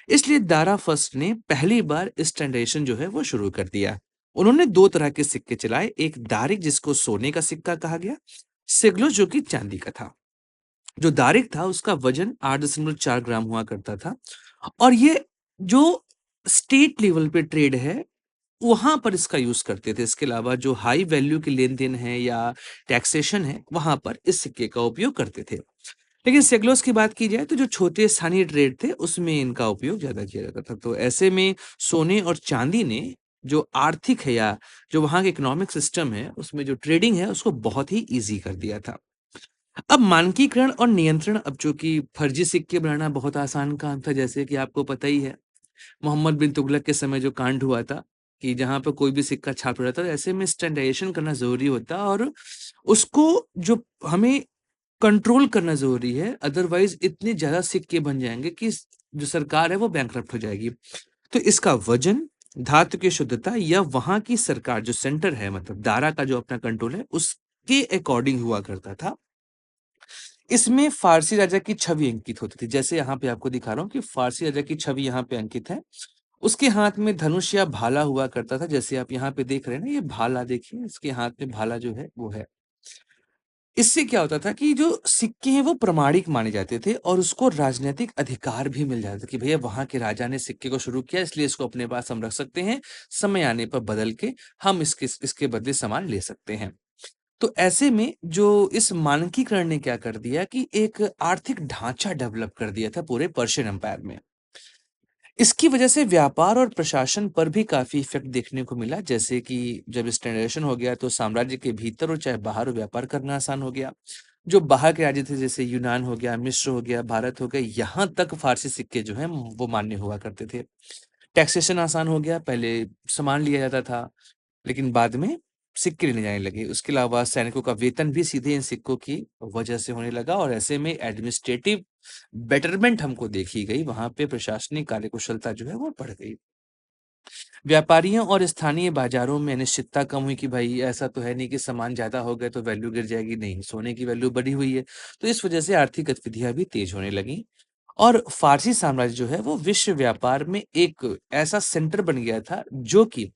इसलिए दारा फर्स्ट ने पहली बार स्टैंडर्डाइजेशन जो है वो शुरू कर दिया। उन्होंने दो तरह के सिक्के चलाए, एक दारिक जिसको सोने का सिक्का कहा गया, सेगलो जो कि चांदी का था। जो दारिक था उसका वजन 8.4 ग्राम हुआ करता था, और ये जो स्टेट लेवल पे ट्रेड है वहां पर इसका यूज करते थे। इसके अलावा जो हाई वैल्यू के लेन देन है या टैक्सेशन है वहां पर इस सिक्के का उपयोग करते थे। लेकिन सेगलोस की बात की जाए तो जो छोटे स्थानीय ट्रेड थे उसमें इनका उपयोग ज्यादा किया जाता था। तो ऐसे में सोने और चांदी ने जो आर्थिक है या जो वहां के इकोनॉमिक सिस्टम है उसमें जो ट्रेडिंग है उसको बहुत ही ईजी कर दिया था। अब मानकीकरण और नियंत्रण, अब जो कि फर्जी सिक्के बनाना बहुत आसान काम था, जैसे कि आपको पता ही है मोहम्मद बिन तुगलक के समय जो कांड हुआ था कि जहां पर कोई भी सिक्का छाप रहा था, तो ऐसे में स्टैंडर्डाइजेशन करना जरूरी होता और उसको जो हमें कंट्रोल करना जरूरी है, अदरवाइज इतने ज्यादा सिक्के बन जाएंगे कि जो सरकार है वो बैंकरप्ट हो जाएगी। तो इसका वजन धातु की शुद्धता या वहाँ की सरकार जो सेंटर है मतलब दारा का जो अपना कंट्रोल है उसके अकॉर्डिंग हुआ करता था। इसमें फ़ारसी राजा की छवि अंकित होती थी। जैसे यहाँ पे आपको दिखा रहा हूँ कि फ़ारसी राजा की छवि यहाँ पे अंकित है। उसके हाथ में धनुष या भाला हुआ करता था। जैसे आप यहाँ पे देख रहे हैं ना, ये भाला देखिए, इसके हाथ में भाला जो है वो है। इससे क्या होता था कि जो सिक्के हैं वो प्रामाणिक माने जाते थे और उसको राजनीतिक अधिकार भी मिल जाता था कि भैया वहाँ के राजा ने सिक्के को शुरू किया, इसलिए इसको अपने पास हम रख सकते हैं। समय आने पर बदल के हम इसके बदले सामान ले सकते हैं। तो ऐसे में जो इस मानकीकरण ने क्या कर दिया कि एक आर्थिक ढांचा डेवलप कर दिया था पूरे पर्शियन एम्पायर में। इसकी वजह से व्यापार और प्रशासन पर भी काफ़ी इफ़ेक्ट देखने को मिला, जैसे कि जब स्टैंडर्डाइज़ेशन हो गया तो साम्राज्य के भीतर और चाहे बाहर व्यापार करना आसान हो गया। जो बाहर के राज्य थे जैसे यूनान हो गया, मिस्र हो गया, भारत हो गया, यहाँ तक फ़ारसी सिक्के जो हैं वो मान्य हुआ करते थे। टैक्सेशन आसान हो गया, पहले सामान लिया जाता था, लेकिन बाद में सिक्के लेने जाने लगे। उसके अलावा सैनिकों का वेतन भी सीधे इन सिक्कों की वजह से होने लगा और ऐसे में एडमिनिस्ट्रेटिव बेटरमेंट हमको देखी गई, वहाँ पे प्रशासनिक कार्यकुशलता जो है वो बढ़ गई। व्यापारियों और स्थानीय बाज़ारों में अनिश्चितता कम हुई कि भाई ऐसा तो है नहीं कि सामान ज़्यादा हो गए तो वैल्यू गिर जाएगी, नहीं, सोने की वैल्यू बढ़ी हुई है। तो इस वजह से आर्थिक गतिविधियाँ भी तेज़ होने लगीं और फ़ारसी साम्राज्य जो है वो विश्व व्यापार में एक ऐसा सेंटर बन गया था जो कि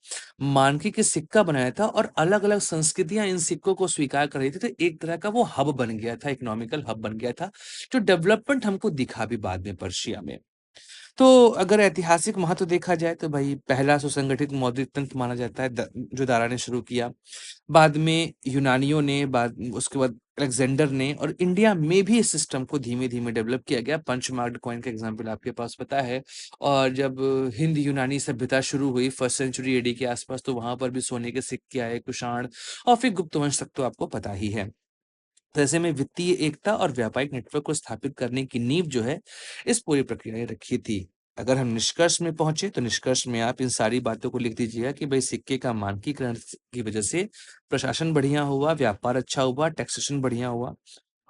मानकी के सिक्का बनाया था और अलग-अलग संस्कृतियाँ इन सिक्कों को स्वीकार कर रही थी। तो एक तरह का वो हब बन गया था, इकोनॉमिकल हब बन गया था, जो डेवलपमेंट हमको दिखा भी बाद में पर्शिया में। तो अगर ऐतिहासिक महत्व देखा जाए तो भाई पहला सुसंगठित मौद्रिक तंत्र माना जाता है जो दारा ने शुरू किया। बाद में यूनानियों ने, बाद उसके बाद अलेक्जेंडर ने और इंडिया में भी इस सिस्टम को धीमे-धीमे डेवलप किया गया। पंचमार्ग कॉइन का एग्जांपल आपके पास पता है और जब हिंद यूनानी सभ्यता शुरू हुई फर्स्ट सेंचुरी एडी के आसपास तो वहाँ पर भी सोने के सिक्के आए, कुषाण और फिर गुप्त वंश तक तो आपको पता ही है। तो ऐसे में वित्तीय एकता और व्यापारिक नेटवर्क को स्थापित करने की नींव जो है, इस पूरी प्रक्रिया ने रखी थी। अगर हम निष्कर्ष में पहुँचे, तो निष्कर्ष में आप इन सारी बातों को लिख दीजिएगा कि भई सिक्के का मानकीकरण की वजह से प्रशासन बढ़िया हुआ, व्यापार अच्छा हुआ, टैक्सेशन बढ़िया हुआ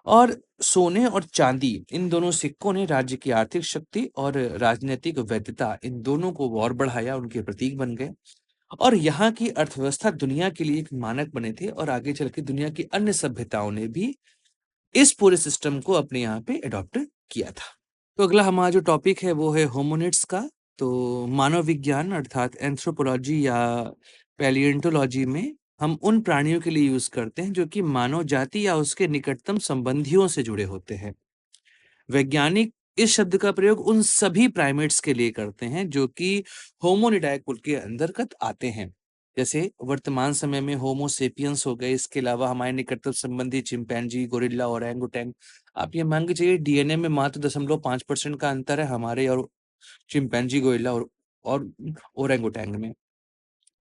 और सोने और चांदी इन दोनों सिक्कों ने राज्य की आर्थिक शक्ति और राजनैतिक वैधता इन दोनों को और बढ़ाया, उनके प्रतीक बन गए। और यहाँ की अर्थव्यवस्था दुनिया के लिए एक मानक बने थे और आगे चल के दुनिया की अन्य सभ्यताओं ने भी इस पूरे सिस्टम को अपने यहाँ पे अडॉप्ट किया था। तो अगला हमारा जो टॉपिक है वो है होमिनिड्स का। तो मानव विज्ञान अर्थात एंथ्रोपोलॉजी या पैलियोंटोलॉजी में हम उन प्राणियों के लिए यूज़ करते हैं जो कि मानव जाति या उसके निकटतम संबंधियों से जुड़े होते हैं। वैज्ञानिक इस शब्द का प्रयोग उन सभी प्राइमेट्स के लिए करते हैं जो कि होमोनिडाए कुल के अंतर्गत आते हैं। जैसे वर्तमान समय में होमो सेपियंस हो गए, इसके अलावा हमारे निकटतम संबंधी चिंपैंजी, गोरिल्ला, ओरंगुटैन। आप ये मान के चलिए डीएनए में मात्र 0.5% का अंतर है हमारे और चिंपैंजी, गोरिल्ला और ओरंगुटैन में।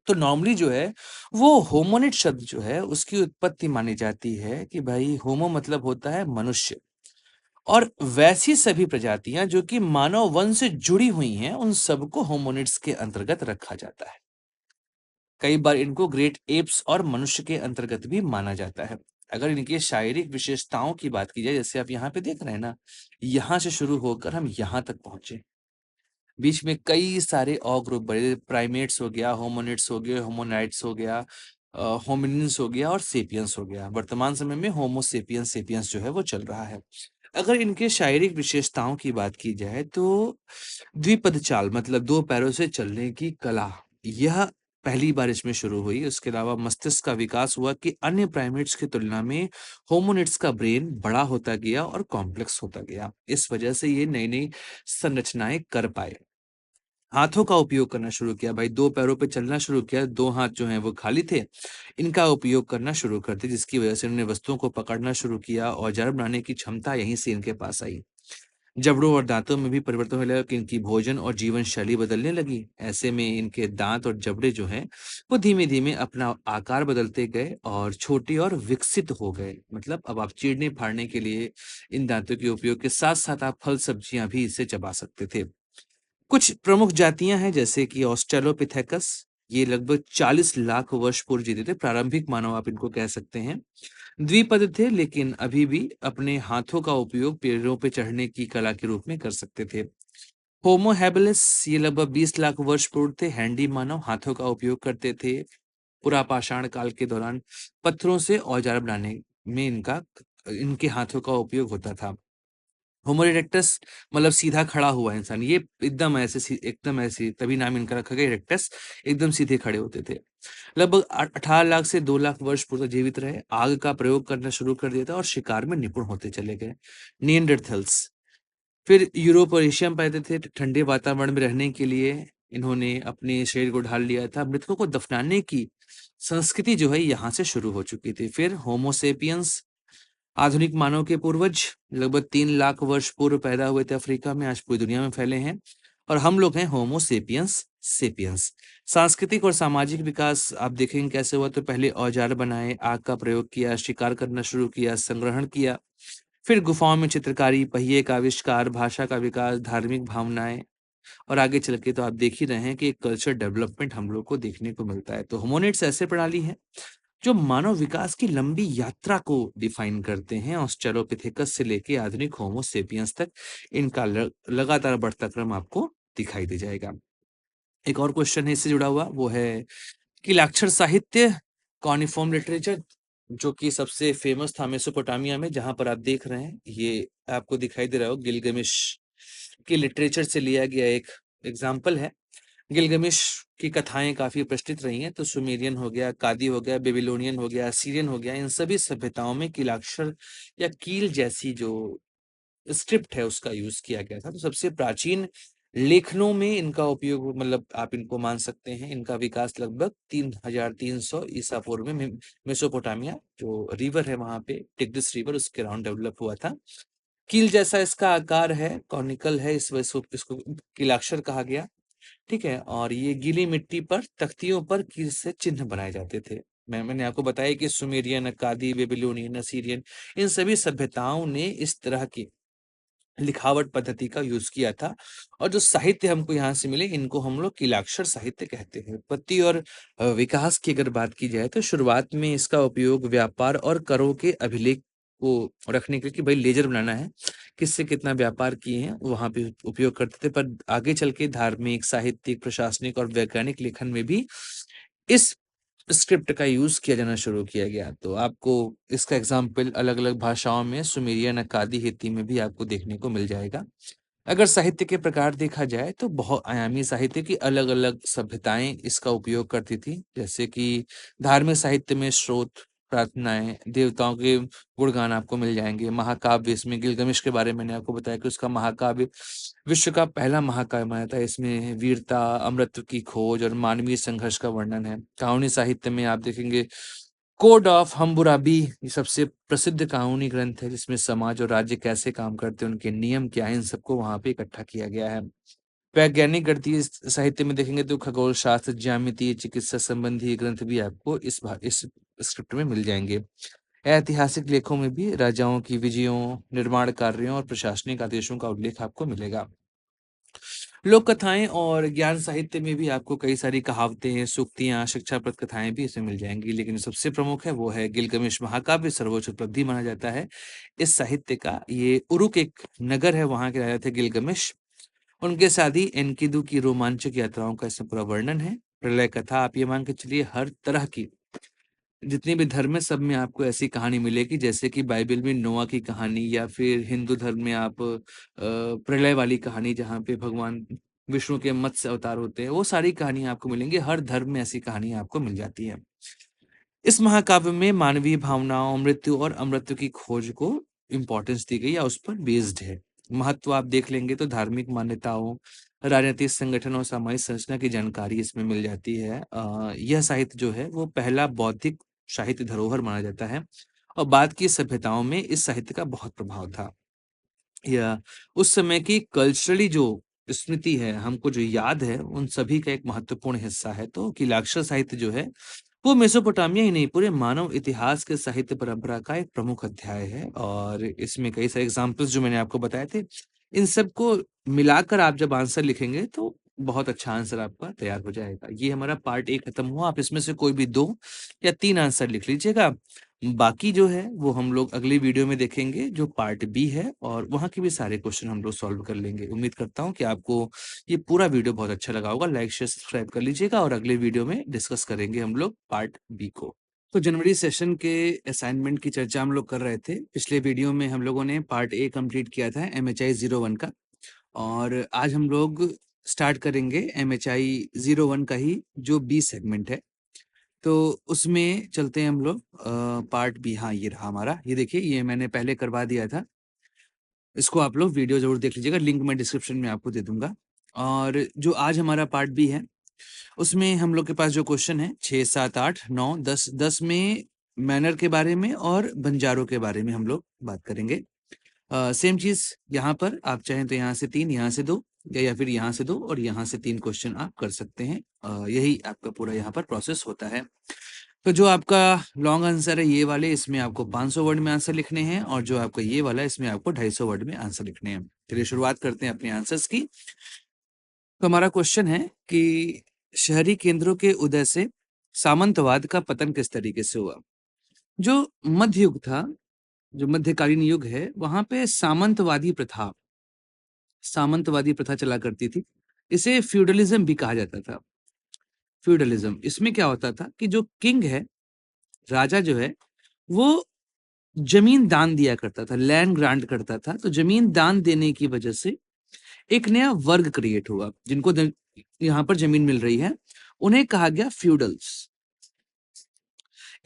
तो नॉर्मली जो है वो होमोनिड शब्द जो है उसकी उत्पत्ति मानी जाती है कि भाई होमो मतलब होता है मनुष्य और वैसी सभी प्रजातियां जो कि मानव वंश से जुड़ी हुई हैं, उन सबको होमोनिड्स के अंतर्गत रखा जाता है। कई बार इनको ग्रेट एप्स और मनुष्य के अंतर्गत भी माना जाता है। अगर इनकी शारीरिक विशेषताओं की बात की जाए, जैसे आप यहाँ पे देख रहे हैं ना, यहाँ से शुरू होकर हम यहाँ तक पहुंचे। बीच में कई सारे और ग्रुप बड़े, प्राइमेट्स हो गया, होमोनिड्स हो गए, होमोनाइड्स हो गया, होमिनिन्स हो गया और सेपियंस हो गया। वर्तमान समय में होमो सेपियंस सेपियंस जो है वो चल रहा है। अगर इनके शारीरिक विशेषताओं की बात की जाए तो द्विपद चाल मतलब 2 पैरों से चलने की कला, यह पहली बार इसमें शुरू हुई। उसके अलावा मस्तिष्क का विकास हुआ कि अन्य प्राइमेट्स की तुलना में होमिनिड्स का ब्रेन बड़ा होता गया और कॉम्प्लेक्स होता गया। इस वजह से ये नई-नई संरचनाएँ कर पाए। हाथों का उपयोग करना शुरू किया, भाई 2 पैरों पे चलना शुरू किया, 2 हाथ जो हैं वो खाली थे, इनका उपयोग करना शुरू कर दिया जिसकी वजह से उन्होंने वस्तुओं को पकड़ना शुरू किया, औजार बनाने की क्षमता यहीं से इनके पास आई। जबड़ों और दाँतों में भी परिवर्तन होने लगा कि इनकी भोजन और जीवन शैली बदलने लगी। ऐसे में इनके दाँत और जबड़े जो हैं, वो धीमे-धीमे अपना आकार बदलते गए और छोटे और विकसित हो गए। मतलब अब आप चीरने-फाड़ने के लिए इन दाँतों के उपयोग के साथ-साथ आप फल-सब्जियाँ भी इसे चबा सकते थे। कुछ प्रमुख जातियाँ हैं जैसे कि ऑस्ट्रेलोपिथेकस, ये लगभग 40 लाख वर्ष पूर्व जीते थे, प्रारंभिक मानव आप इनको कह सकते हैं। द्विपद थे लेकिन अभी भी अपने हाथों का उपयोग पेड़ों पे चढ़ने की कला के रूप में कर सकते थे। होमो हैबिलिस ये लगभग 20 लाख वर्ष पूर्व थे। हैंडी मानव हाथों का उपयोग करते थे। पुरापाषाण काल के दौरान पत्थरों से औजार बनाने में इनके हाथों का उपयोग होता था। होमो इरेक्टस मतलब सीधा खड़ा हुआ इंसान, ये एकदम ऐसे तभी नाम इनका रखा गया इरेक्टस, एकदम सीधे खड़े होते थे। लगभग 18 लाख से 2 लाख वर्ष पूर्व तक जीवित रहे। आग का प्रयोग करना शुरू कर दिया था और शिकार में निपुण होते चले गए। निएंडरथल्स फिर यूरोप और एशिया में पाए थे। ठंडे वातावरण में रहने के लिए इन्होंने अपने शरीर को ढाल लिया था। मृतकों को दफनाने की संस्कृति जो है यहाँ से शुरू हो चुकी थी। फिर होमोसेपियंस आधुनिक मानव के पूर्वज लगभग 3 लाख वर्ष पूर्व पैदा हुए थे अफ्रीका में, आज पूरी दुनिया में फैले हैं और हम लोग हैं होमोसेपियंस सेपियंस। सांस्कृतिक और सामाजिक विकास आप देखेंगे कैसे हुआ। तो पहले औजार बनाए, आग का प्रयोग किया, शिकार करना शुरू किया, संग्रहण किया। फिर गुफाओं में चित्रकारी, पहिए का आविष्कार, भाषा का विकास, धार्मिक भावनाएं और आगे चल के तो आप देख ही रहे हैं कि एक कल्चर डेवलपमेंट हम लोग को देखने को मिलता है। तो होमोनिड्स ऐसे प्रणाली है जो मानव विकास की लंबी यात्रा को डिफाइन करते हैं। ऑस्ट्रेलोपिथेकस से लेके आधुनिक होमो सेपियंस तक इनका लगातार बढ़ता क्रम आपको दिखाई दे जाएगा। एक और क्वेश्चन है इससे जुड़ा हुआ, वो है कि लाक्षर साहित्य कॉनिफॉर्म लिटरेचर जो कि सबसे फेमस था मेसोपोटामिया में, जहां पर आप देख रहे हैं ये आपको दिखाई दे रहा हो, गिलगमेश के लिटरेचर से लिया गया एक एग्जाम्पल है। गिलगमेश की कथाएं काफी प्रचलित रही हैं। तो सुमेरियन हो गया, कादी हो गया, बेबीलोनियन हो गया, सीरियन हो गया, इन सभी सभ्यताओं में कीलाक्षर या कील जैसी जो स्क्रिप्ट है उसका यूज किया गया था। तो सबसे प्राचीन लेखनों में इनका उपयोग मतलब आप इनको मान सकते हैं। इनका विकास लगभग 3300 ईसा पूर्व में मेसोपोटामिया जो रिवर है वहां पे टिग्रिस रिवर उसके अराउंड डेवलप हुआ था। कील जैसा इसका आकार है, कॉनिकल है, इस वजह से इसको कीलाक्षर कहा गया। ठीक है, और ये गीली मिट्टी पर तख्तियों पर कील से चिन्ह बनाए जाते थे। मैंने आपको बताया कि सुमेरियन, अक्कादी, बेबीलोनियन, असीरियन इन सभी सभ्यताओं ने इस तरह की लिखावट पद्धति का यूज किया था। और जो साहित्य हमको यहाँ से मिले इनको हम लोग कीलाक्षर साहित्य कहते हैं। उत्पत्ति और विकास की अगर बात की जाए तो शुरुआत में इसका उपयोग व्यापार और करों के अभिलेख को रखने के लिए कि भाई लेजर बनाना है, किससे कितना व्यापार किए हैं, वहां पे उपयोग करते थे। पर आगे चल के धार्मिक, साहित्यिक, प्रशासनिक और वैज्ञानिक लेखन में भी इस स्क्रिप्ट का यूज किया जाना शुरू किया गया। तो आपको इसका एग्जाम्पल अलग अलग भाषाओं में सुमेरियन, अक्कादी, हित्ती में भी आपको देखने को मिल जाएगा। अगर साहित्य के प्रकार देखा जाए तो बहुत आयामी साहित्य की अलग अलग सभ्यताएं इसका उपयोग करती थी। जैसे कि धार्मिक साहित्य में स्रोत, प्रार्थनाएं, देवताओं के गुणगान आपको मिल जाएंगे। महाकाव्य, इसमें गिलगमेश के बारे में मैंने आपको बताया कि उसका महाकाव्य विश्व का पहला महाकाव्य माना जाता है। इसमें वीरता, अमृत की खोज और मानवीय संघर्ष का वर्णन है। कहानी साहित्य में आप देखेंगे कोड ऑफ हम्बुराबी, ये सबसे प्रसिद्ध कानूनी ग्रंथ है जिसमें समाज और राज्य कैसे काम करते हैं, उनके नियम क्या है, इन सबको वहां पे इकट्ठा किया गया है। वैज्ञानिक गणितीय साहित्य में देखेंगे तो खगोल शास्त्र, ज्यामिति, चिकित्सा संबंधी ग्रंथ भी आपको इस स्क्रिप्ट में मिल जाएंगे। ऐतिहासिक लेखों में भी राजाओं की विजयों, निर्माण कार्यों और प्रशासनिक आदेशों का उल्लेख आपको मिलेगा। लोक कथाएं और ज्ञान साहित्य में भी आपको कई सारी कहावतें, सूक्तियां, शिक्षाप्रद कथाएं भी इसमें मिल जाएंगी। लेकिन सबसे प्रमुख है वो है गिलगमेश महाकाव्य, सर्वोच्च उपलब्धि माना जाता है इस साहित्य का। ये उरुक एक नगर है, वहां के राजा थे गिलगमेश। उनके साथ ही एनकिदु की रोमांचक यात्राओं का इसमें पूरा वर्णन है। प्रलय कथा, आप ये मान के चलिए हर तरह की जितनी भी धर्म है सब में आपको ऐसी कहानी मिलेगी। जैसे कि बाइबल में नोआ की कहानी, या फिर हिंदू धर्म में आप प्रलय वाली कहानी जहाँ पे भगवान विष्णु के मत्स्य अवतार होते हैं, वो सारी कहानियां आपको मिलेंगी। हर धर्म में ऐसी कहानियां आपको मिल जाती है। इस महाकाव्य में मानवीय भावनाओं, मृत्यु और अमृत्यु की खोज को इम्पोर्टेंस दी गई या उस पर बेस्ड है। महत्व आप देख लेंगे तो धार्मिक मान्यताओं, राजनीतिक संगठन और सामाजिक संरचना की जानकारी इसमें मिल जाती है। यह साहित्य जो है वो पहला बौद्धिक साहित्य धरोहर माना जाता है और बाद की सभ्यताओं में इस साहित्य का बहुत प्रभाव था। या उस समय की कल्चरली जो स्मृति है, हमको जो याद है, उन सभी का एक महत्वपूर्ण हिस्सा है। तो कीलाक्षर साहित्य जो है वो मेसोपोटामिया ही नहीं, पूरे मानव इतिहास के साहित्य परंपरा का एक प्रमुख अध्याय है। और इसमें कई सारे एग्जाम्पल्स जो मैंने आपको बताए थे, इन सबको मिलाकर आप जब आंसर लिखेंगे तो बहुत अच्छा आंसर आपका तैयार हो जाएगा। ये हमारा पार्ट 1 खत्म हुआ। आप इसमें से कोई भी 2 या 3 आंसर लिख लीजिएगा बाकी जो है वो हम लोग अगले वीडियो में देखेंगे, जो पार्ट बी है, और वहाँ के भी सारे क्वेश्चन हम लोग सॉल्व कर लेंगे। उम्मीद करता हूँ कि आपको ये पूरा वीडियो बहुत अच्छा लगा होगा। लाइक शेयर सब्सक्राइब कर लीजिएगा, और अगले वीडियो में डिस्कस करेंगे हम लोग पार्ट बी को। तो जनवरी सेशन के असाइनमेंट की चर्चा हम लोग कर रहे थे। पिछले वीडियो में हम लोगों ने पार्ट ए कंप्लीट किया था MHI 01 का, और आज हम लोग स्टार्ट करेंगे MHI 01 का ही जो बी सेगमेंट है। तो उसमें चलते हैं हम लोग पार्ट बी। हाँ, ये रहा हमारा। ये देखिए, ये मैंने पहले करवा दिया था। इसको आप लोग वीडियो जरूर देख लीजिएगा, लिंक मैं डिस्क्रिप्शन में आपको दे दूंगा। और जो आज हमारा पार्ट बी है, उसमें हम लोग के पास जो क्वेश्चन है 6, 7, 8, 9, 10, 10 में मैनर के बारे में और बंजारों के बारे में हम लोग बात करेंगे। सेम चीज यहाँ पर, आप चाहें तो यहाँ से 3, यहाँ से 2, या फिर यहाँ से 2 और यहाँ से 3 क्वेश्चन आप कर सकते हैं। यही आपका पूरा यहाँ पर प्रोसेस होता है। तो जो आपका लॉन्ग आंसर है ये वाले, इसमें आपको 500 वर्ड में आंसर लिखने हैं, और जो आपका ये वाला है इसमें आपको 250 वर्ड में आंसर लिखने हैं। चलिए शुरुआत करते हैं अपने आंसर्स की। तो हमारा क्वेश्चन है कि शहरी केंद्रों के उदय से सामंतवाद का पतन किस तरीके से हुआ। जो मध्य युग था, जो मध्यकालीन युग है, वहां पे सामंतवादी प्रथा चला करती थी। इसे फ्यूडलिज्म भी कहा जाता था। फ्यूडलिज्म, इसमें क्या होता था कि जो किंग है, राजा जो है, वो जमीन दान दिया करता था, लैंड ग्रांट करता था। तो जमीन दान देने की वजह से एक नया वर्ग क्रिएट हुआ, जिनको यहाँ पर जमीन मिल रही है, उन्हें कहा गया फ्यूडल्स।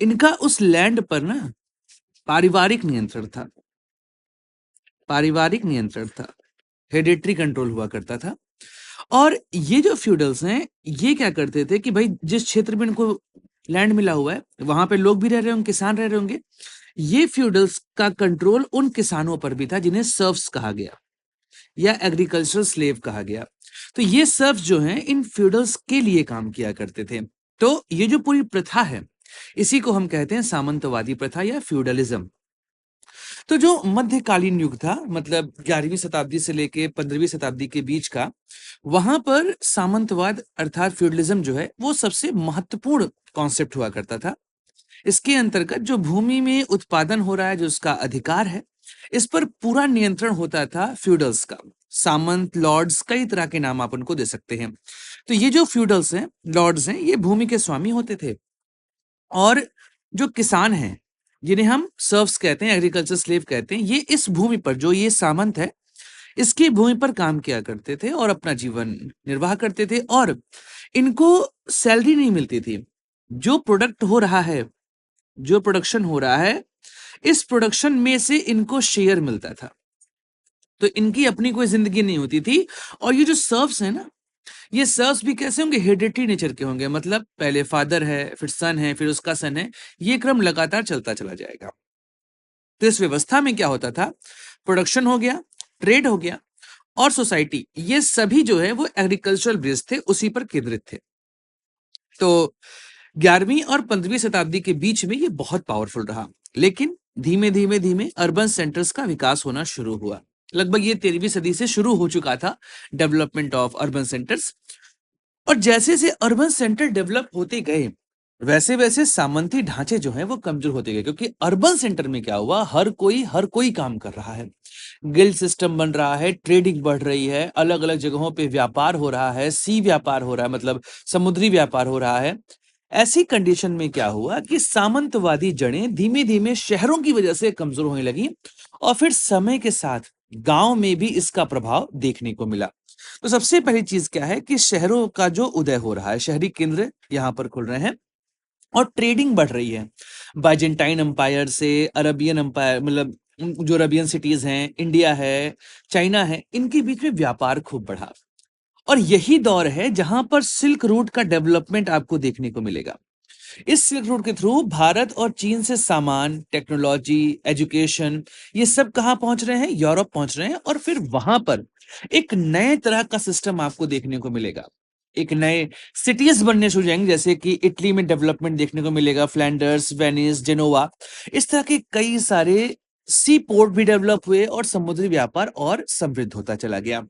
इनका उस लैंड पर ना पारिवारिक नियंत्रण था। पारिवारिक नियंत्रण था, हेरिडिटरी कंट्रोल हुआ करता था। और ये जो फ्यूडल्स हैं, ये क्या करते थे कि भाई जिस क्षेत्र में इनको लैंड मिला हुआ है, वहां पे लोग भी रह रहे होंगे, किसान रह रहे होंगे। ये फ्यूडल्स का कंट्रोल उन किसानों पर भी था जिन्हें सर्व्स कहा गया या एग्रीकल्चरल स्लेव कहा गया। तो ये सर्व्स जो हैं, इन फ्यूडल्स के लिए काम किया करते थे। तो ये जो पूरी प्रथा है, इसी को हम कहते हैं सामंतवादी प्रथा या फ्यूडलिज्म। तो जो मध्यकालीन युग था, मतलब 11वीं शताब्दी से लेके 15वीं शताब्दी के बीच का, वहां पर सामंतवाद अर्थात फ्यूडलिज्म जो है, वो सबसे महत्वपूर्ण कॉन्सेप्ट हुआ करता था। इसके अंतर्गत जो भूमि में उत्पादन हो रहा है, जो उसका अधिकार है, इस पर पूरा नियंत्रण होता था फ्यूडल्स का। सामंत, लॉर्ड्स, कई तरह के नाम आप उनको दे सकते हैं। तो ये जो फ्यूडल्स हैं, लॉर्ड्स हैं, ये भूमि के स्वामी होते थे। और जो किसान हैं, जिन्हें हम सर्व्स कहते हैं, एग्रीकल्चर स्लेव कहते हैं, ये इस भूमि पर, जो ये सामंत है, इसकी भूमि पर काम किया करते थे और अपना जीवन निर्वाह करते थे। और इनको सैलरी नहीं मिलती थी। जो प्रोडक्ट हो रहा है, जो प्रोडक्शन हो रहा है, इस प्रोडक्शन में से इनको शेयर मिलता था। तो इनकी अपनी कोई जिंदगी नहीं होती थी। और ये जो सर्व्स है ना, ये सर्व्स भी कैसे होंगे, हेरिडिटरी नेचर के होंगे। मतलब पहले फादर है, फिर सन है, फिर उसका सन है, ये क्रम लगातार चलता चला जाएगा। तो इस व्यवस्था में क्या होता था, प्रोडक्शन हो गया, ट्रेड हो गया, और सोसाइटी, ये सभी जो है वो एग्रीकल्चरल बेस्ड थे, उसी पर केंद्रित थे। तो 11वीं और 15वीं शताब्दी के बीच में ये बहुत पावरफुल रहा। लेकिन धीमे धीमे धीमे अर्बन सेंटर्स का विकास होना शुरू हुआ। लगभग ये 13वीं सदी से शुरू हो चुका था, डेवलपमेंट ऑफ अर्बन सेंटर्स। और जैसे जैसे अर्बन सेंटर डेवलप होते गए, वैसे वैसे सामंती ढांचे जो हैं वो कमजोर होते गए। क्योंकि अर्बन सेंटर में क्या हुआ, हर कोई काम कर रहा है, गिल्ड सिस्टम बन रहा है, ट्रेडिंग बढ़ रही है, अलग अलग जगहों पे व्यापार हो रहा है, सी व्यापार हो रहा है, मतलब समुद्री व्यापार हो रहा है। ऐसी कंडीशन में क्या हुआ कि सामंतवादी जड़ें धीमे धीमे शहरों की वजह से कमजोर होने लगी, और फिर समय के साथ गांव में भी इसका प्रभाव देखने को मिला। तो सबसे पहली चीज क्या है कि शहरों का जो उदय हो रहा है, शहरी केंद्र यहाँ पर खुल रहे हैं, और ट्रेडिंग बढ़ रही है। बाइजेंटाइन एम्पायर से अरबियन एम्पायर, मतलब जो अरबियन सिटीज हैं, इंडिया है, चाइना है, इनके बीच में व्यापार खूब बढ़ा। और यही दौर है जहां पर सिल्क रूट का डेवलपमेंट आपको देखने को मिलेगा। इस सिल्क रूट के थ्रू भारत और चीन से सामान, टेक्नोलॉजी, एजुकेशन, ये सब कहां पहुंच रहे हैं, यूरोप पहुंच रहे हैं। और फिर वहां पर एक नए तरह का सिस्टम आपको देखने को मिलेगा। एक नए सिटीज बनने शुरू हो जाएंगे, जैसे कि इटली में डेवलपमेंट देखने को मिलेगा, फ्लैंडर्स, वेनिस, जेनोवा, इस तरह के कई सारे सी पोर्ट भी डेवलप हुए, और समुद्री व्यापार और समृद्ध होता चला गया।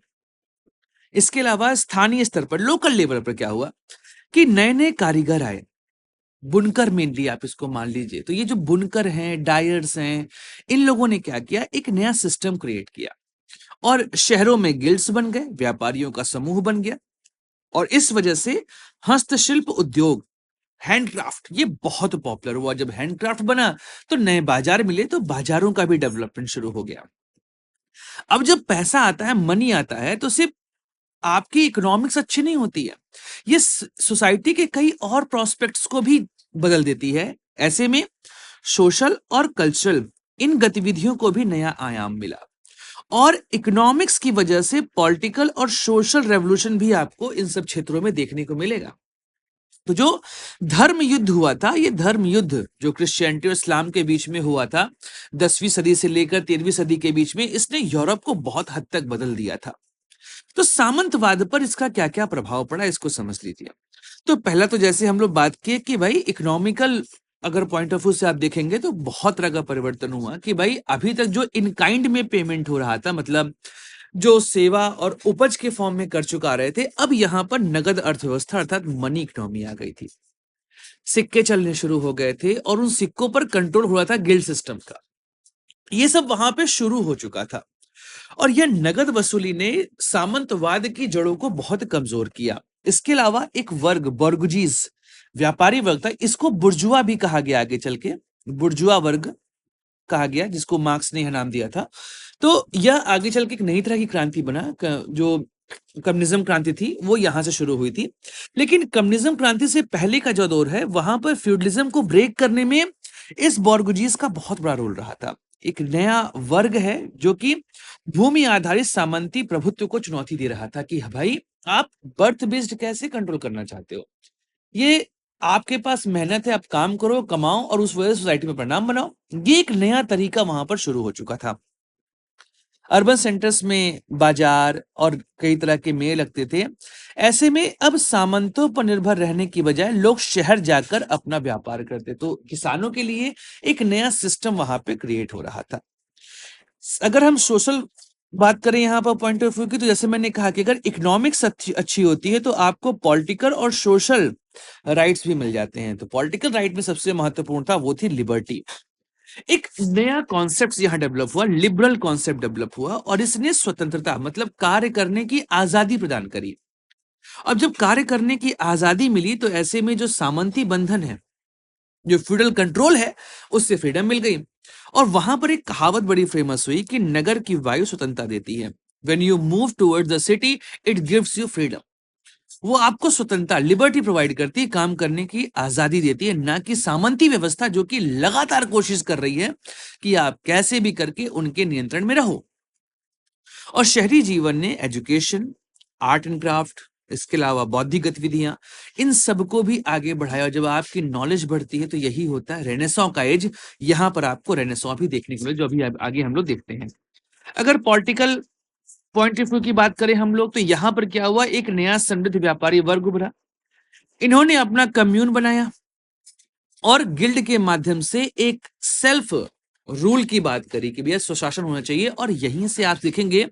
इसके अलावा स्थानीय स्तर पर, लोकल लेवल पर क्या हुआ कि नए नए कारीगर आए, बुनकर मेनली आप इसको मान लीजिए। तो ये जो बुनकर हैं, डायर्स हैं, इन लोगों ने क्या किया, एक नया सिस्टम क्रिएट किया और शहरों में गिल्ड्स बन गए, व्यापारियों का समूह बन गया और इस वजह से हस्तशिल्प उद्योग, हैंडक्राफ्ट, ये बहुत पॉपुलर हुआ। जब हैंडक्राफ्ट बना तो नए बाजार मिले, तो बाजारों का भी डेवलपमेंट शुरू हो गया। अब जब पैसा आता है, मनी आता है, तो सिर्फ आपकी इकोनॉमिक्स अच्छी नहीं होती है, ये सोसाइटी के कई और प्रोस्पेक्ट्स को भी बदल देती है। ऐसे में सोशल और कल्चरल इन गतिविधियों को भी नया आयाम मिला और इकोनॉमिक्स की वजह से पॉलिटिकल और सोशल रेवोल्यूशन भी आपको इन सब क्षेत्रों में देखने को मिलेगा। तो जो धर्म युद्ध हुआ था, ये धर्म युद्ध जो क्रिश्चियनिटी और इस्लाम के बीच में हुआ था 10वीं सदी से लेकर 13वीं सदी के बीच में, इसने यूरोप को बहुत हद तक बदल दिया था। तो सामंतवाद पर इसका क्या क्या प्रभाव पड़ा, इसको समझ लीजिए। तो पहला तो जैसे हम लोग बात किए कि भाई इकोनॉमिकल अगर पॉइंट ऑफ व्यू से आप देखेंगे तो बहुत तरह का परिवर्तन हुआ कि भाई अभी तक जो इन काइंड में पेमेंट हो रहा था, मतलब जो सेवा और उपज के फॉर्म में कर चुका रहे थे, अब यहां पर नगद अर्थव्यवस्था अर्थात मनी इकोनॉमी आ गई थी। सिक्के चलने शुरू हो गए थे और उन सिक्कों पर कंट्रोल हो रहा था गिल्ड सिस्टम का। ये सब वहां पे शुरू हो चुका था और यह नगद वसूली ने सामंतवाद की जड़ों को बहुत कमजोर किया। इसके अलावा एक वर्ग, बोर्गुजीज, व्यापारी वर्ग था, इसको बुर्जुआ भी कहा गया आगे चल के, बुर्जुआ वर्ग कहा गया, जिसको मार्क्स ने यह नाम दिया था। तो यह आगे चल के एक नई तरह की क्रांति बना, जो कम्युनिज्म क्रांति थी वो यहां से शुरू हुई थी। लेकिन कम्युनिज्म क्रांति से पहले का जो दौर है, वहां पर फ्यूडलिज्म को ब्रेक करने में इस बोर्गुजीज का बहुत बड़ा रोल रहा था। एक नया वर्ग है जो कि भूमि आधारित सामंती प्रभुत्व को चुनौती दे रहा था कि भाई आप बर्थ बेस्ड कैसे कंट्रोल करना चाहते हो, ये आपके पास मेहनत है, आप काम करो, कमाओ और उस वजह से सोसाइटी में परिणाम बनाओ। ये एक नया तरीका वहां पर शुरू हो चुका था। अर्बन सेंटर्स में बाजार और कई तरह के मेले लगते थे। ऐसे में अब सामंतों पर निर्भर रहने की बजाय लोग शहर जाकर अपना व्यापार करते, तो किसानों के लिए एक नया सिस्टम वहां पे क्रिएट हो रहा था। अगर हम सोशल बात करें यहाँ पर पॉइंट ऑफ व्यू की, तो जैसे मैंने कहा कि अगर इकोनॉमिक्स अच्छी होती है तो आपको पॉलिटिकल और सोशल राइट्स भी मिल जाते हैं। तो पॉलिटिकल राइट में सबसे महत्वपूर्ण था वो थी लिबर्टी। एक नया कॉन्सेप्ट यहां डेवलप हुआ, लिबरल कॉन्सेप्ट डेवलप हुआ और इसने स्वतंत्रता मतलब कार्य करने की आजादी प्रदान करी। अब जब कार्य करने की आजादी मिली तो ऐसे में जो सामंती बंधन है, जो फ्यूडल कंट्रोल है, उससे फ्रीडम मिल गई। और वहां पर एक कहावत बड़ी फेमस हुई कि नगर की वायु स्वतंत्रता देती है। When you move towards the city it gives you freedom. वो आपको स्वतंत्रता, लिबर्टी प्रोवाइड करती है, काम करने की आजादी देती है, ना कि सामंती व्यवस्था जो कि लगातार कोशिश कर रही है कि आप कैसे भी करके उनके नियंत्रण में रहो। और शहरी जीवन ने एजुकेशन, आर्ट एंड क्राफ्ट, इसके अलावा बौद्धिक गतिविधियां, इन सबको भी आगे बढ़ाया। जब आपकी नॉलेज बढ़ती है तो यही होता है रेनेसां का एज। यहां पर आपको रेनेसां भी देखने को मिले, जो अभी आगे हम लोग देखते हैं। अगर पॉलिटिकल पॉइंट ऑफ व्यू की बात करें हम लोग, तो यहां पर क्या हुआ, एक नया समृद्ध व्यापारी वर्ग उभरा। इन्होंने अपना कम्यून बनाया और गिल्ड के माध्यम से एक सेल्फ रूल की बात करी कि भैया स्वशासन होना चाहिए। और यहीं से आप देखेंगे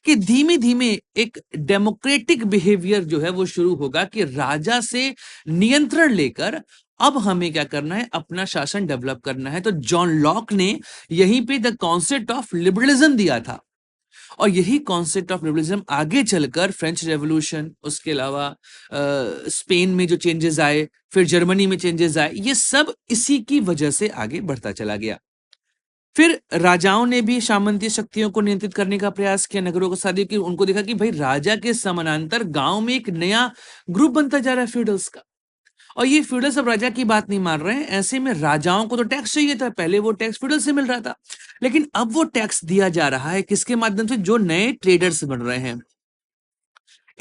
कि धीमे धीमे एक डेमोक्रेटिक बिहेवियर जो है वो शुरू होगा कि राजा से नियंत्रण लेकर अब हमें क्या करना है, अपना शासन डेवलप करना है। तो जॉन लॉक ने यहीं पे द कॉन्सेप्ट ऑफ लिबरलिज्म दिया था और यही कॉन्सेप्ट ऑफ लिबरलिज्म आगे चलकर फ्रेंच रेवोल्यूशन, उसके अलावा स्पेन में जो चेंजेस आए, फिर जर्मनी में चेंजेस आए, ये सब इसी की वजह से आगे बढ़ता चला गया। फिर राजाओं ने भी सामंती शक्तियों को नियंत्रित करने का प्रयास किया, नगरों को साथ कि उनको देखा कि भाई राजा के समानांतर गांव में एक नया ग्रुप बनता जा रहा है फ्यूडल्स का, और ये फ्यूडल्स अब राजा की बात नहीं मान रहे हैं। ऐसे में राजाओं को तो टैक्स चाहिए था, पहले वो टैक्स फ्यूडल से मिल रहा था, लेकिन अब वो टैक्स दिया जा रहा है किसके माध्यम से, जो नए ट्रेडर्स बन रहे हैं।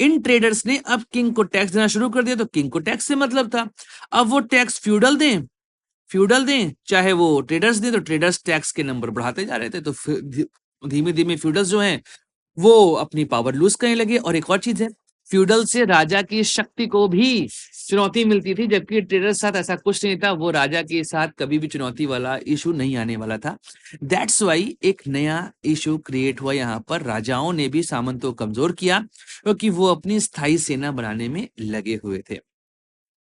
इन ट्रेडर्स ने अब किंग को टैक्स देना शुरू कर दिया, तो किंग को टैक्स से मतलब था। अब वो टैक्स फ्यूडल दें चाहे वो ट्रेडर्स दें, तो ट्रेडर्स टैक्स के नंबर बढ़ाते जा रहे थे। तो धीमे धीमे फ्यूडल्स जो हैं वो अपनी पावर लूज करने लगे। और एक और चीज है, फ्यूडल से राजा की शक्ति को भी चुनौती मिलती थी, जबकि ट्रेडर के साथ ऐसा कुछ नहीं था, वो राजा के साथ कभी भी चुनौती वाला इशू नहीं आने वाला था। दैट्स वाई एक नया इशू क्रिएट हुआ यहाँ पर। राजाओं ने भी सामंतों को कमजोर किया क्योंकि वो अपनी स्थायी सेना बनाने में लगे हुए थे।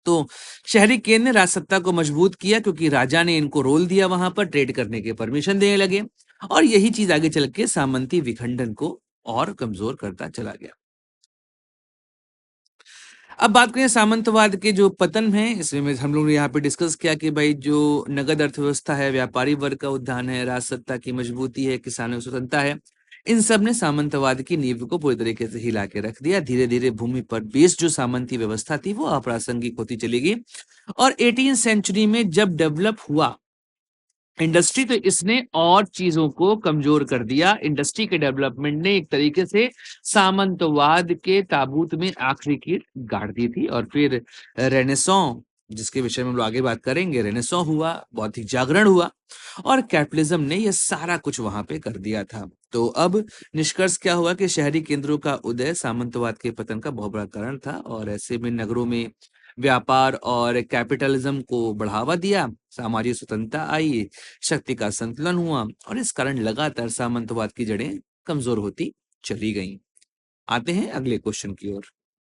तो शहरी केंद्र ने राजसत्ता को मजबूत किया क्योंकि राजा ने इनको रोल दिया, वहां पर ट्रेड करने के परमिशन देने लगे, और यही चीज आगे चल के सामंती विखंडन को और कमजोर करता चला गया। अब बात करें सामंतवाद के जो पतन है, इसमें हम लोग ने यहाँ पे डिस्कस किया कि भाई जो नगद अर्थव्यवस्था है, व्यापारी वर्ग का उत्थान है, राजसत्ता की मजबूती है, किसानों की स्वतंत्रता है, इन सब ने सामंतवाद की नींव को पूरी तरीके से हिला के रख दिया। धीरे धीरे भूमि पर बेस्ड जो सामंती व्यवस्था थी वो अप्रासंगिक होती चली गई, और 18वीं सेंचुरी में जब डेवलप हुआ इंडस्ट्री, तो इसने और चीजों को कमजोर कर दिया। इंडस्ट्री के डेवलपमेंट ने एक तरीके से सामंतवाद के ताबूत में आखिरी कील गाड़ दी थी। और फिर रेनेसां, जिसके विषय में हम लोग आगे बात करेंगे, रेनेसां हुआ, बहुत ही जागरण हुआ, और कैपिटलिज्म ने यह सारा कुछ वहां पे कर दिया था। तो अब निष्कर्ष क्या हुआ कि शहरी केंद्रों का उदय सामंतवाद के पतन का बहुत बड़ा कारण था, और ऐसे में नगरों में व्यापार और कैपिटलिज्म को बढ़ावा दिया, सामाजिक स्वतंत्रता आई, शक्ति का संतुलन हुआ, और इस कारण लगातार सामंतवाद की जड़ें कमजोर होती चली गईं। आते हैं अगले क्वेश्चन की ओर।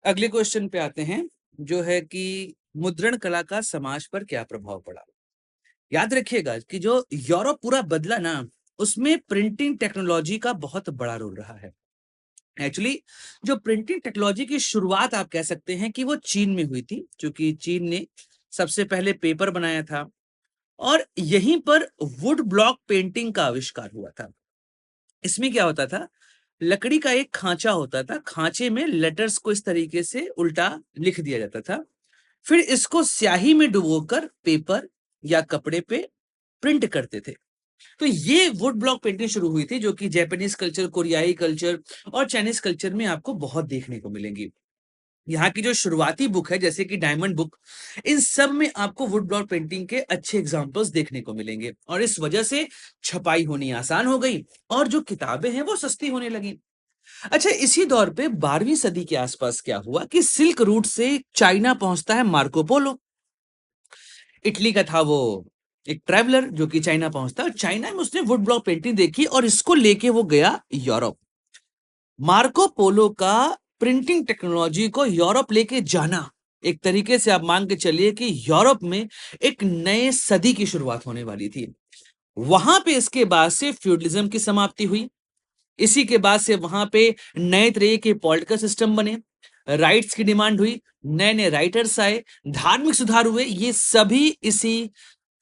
अगले क्वेश्चन पे आते हैं, जो है कि मुद्रण कला का समाज पर क्या प्रभाव पड़ा। याद रखिएगा कि जो यूरोप पूरा बदला ना, उसमें प्रिंटिंग टेक्नोलॉजी का बहुत बड़ा रोल रहा है। एक्चुअली जो प्रिंटिंग टेक्नोलॉजी की शुरुआत आप कह सकते हैं कि वो चीन में हुई थी, क्योंकि चीन ने सबसे पहले पेपर बनाया था, और यहीं पर वुड ब्लॉक पेंटिंग का आविष्कार हुआ था। इसमें क्या होता था, लकड़ी का एक खांचा होता था, खांचे में लेटर्स को इस तरीके से उल्टा लिख दिया जाता था, फिर इसको स्याही में डुबोकर पेपर या कपड़े पे प्रिंट करते थे। तो ये वुड ब्लॉक पेंटिंग शुरू हुई थी, जो कि जापानीज कल्चर, कोरियाई कल्चर और चाइनीज कल्चर में आपको बहुत देखने को मिलेंगी। यहाँ की जो शुरुआती बुक है, जैसे कि डायमंड बुक, इन सब में आपको वुड ब्लॉक पेंटिंग के अच्छे एग्जांपल्स देखने को मिलेंगे, और इस वजह से छपाई होनी आसान हो गई और जो किताबें हैं वो सस्ती होने लगी। अच्छा, इसी दौर पे 12वीं सदी के आसपास क्या हुआ कि सिल्क रूट से चाइना पहुंचता है मार्को पोलो। इटली का था वो एक ट्रैवलर जो कि चाइना पहुंचता है, और चाइना में उसने वुड ब्लॉक पेंटिंग देखी और इसको लेके वो गया यूरोप। मार्को पोलो का प्रिंटिंग टेक्नोलॉजी को यूरोप लेके जाना, एक तरीके से आप मान के चलिए कि यूरोप में एक नए सदी की शुरुआत होने वाली थी। वहां पे इसके बाद से फ्यूडलिज्म की समाप्ति हुई, इसी के बाद से वहां पे नए तरह के पॉलिटिकल सिस्टम बने, राइट्स की डिमांड हुई, नए नए राइटर्स आए, धार्मिक सुधार हुए, ये सभी इसी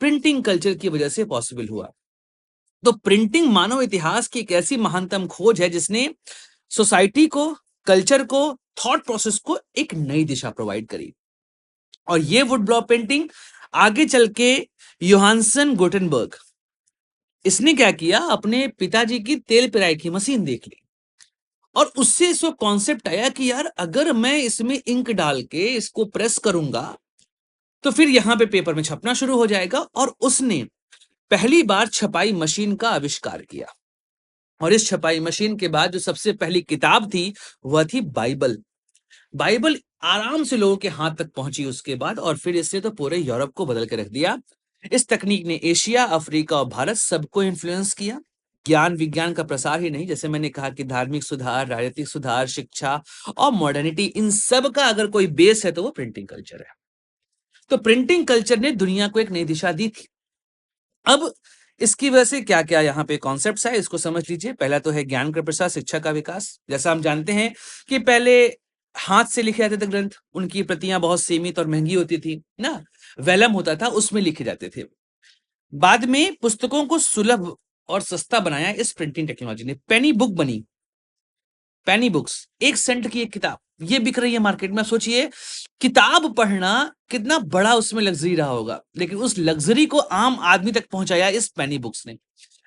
प्रिंटिंग कल्चर की वजह से पॉसिबल हुआ। तो प्रिंटिंग मानव इतिहास की एक ऐसी महानतम खोज है जिसने सोसाइटी को, कल्चर को, थॉट प्रोसेस को एक नई दिशा प्रोवाइड करी। और ये वुड ब्लॉक पेंटिंग आगे चल के योहानसन गुटेनबर्ग, इसने क्या किया, अपने पिताजी की तेल पिराई की मशीन देख ली, और उससे इसको कॉन्सेप्ट आया कि यार अगर मैं इसमें इंक डाल के इसको प्रेस करूंगा तो फिर यहां पे पेपर में छपना शुरू हो जाएगा। और उसने पहली बार छपाई मशीन का आविष्कार किया, और इस छपाई मशीन के बाद जो सबसे पहली किताब थी वह थी बाइबल। बाइबल आराम से लोगों के हाथ तक पहुंची उसके बाद, और फिर इसने तो पूरे यूरोप को बदल के रख दिया। इस तकनीक ने एशिया, अफ्रीका और भारत सबको इन्फ्लुएंस किया। ज्ञान विज्ञान का प्रसार ही नहीं, जैसे मैंने कहा कि धार्मिक सुधार, राजनीतिक सुधार, शिक्षा और मॉडर्निटी, इन सब का अगर कोई बेस है तो वो प्रिंटिंग कल्चर है। तो प्रिंटिंग कल्चर ने दुनिया को एक नई दिशा दी थी। अब इसकी वजह से क्या क्या यहाँ पे कॉन्सेप्ट्स है, इसको समझ लीजिए। पहला तो है ज्ञान का प्रसार, शिक्षा का विकास। जैसा हम जानते हैं कि पहले हाथ से लिखे जाते थे ग्रंथ, उनकी प्रतियां बहुत सीमित और महंगी होती थी ना, वेलम होता था, उसमें लिखे जाते थे। बाद में पुस्तकों को सुलभ और सस्ता बनाया इस प्रिंटिंग टेक्नोलॉजी ने। पेनी बुक बनी, पेनी बुक्स, 1 सेंट की एक किताब, ये बिक रही है मार्केट में। सोचिए किताब पढ़ना कितना बड़ा उसमें लग्जरी रहा होगा, लेकिन उस लग्जरी को आम आदमी तक पहुंचाया इस पेनी बुक्स ने।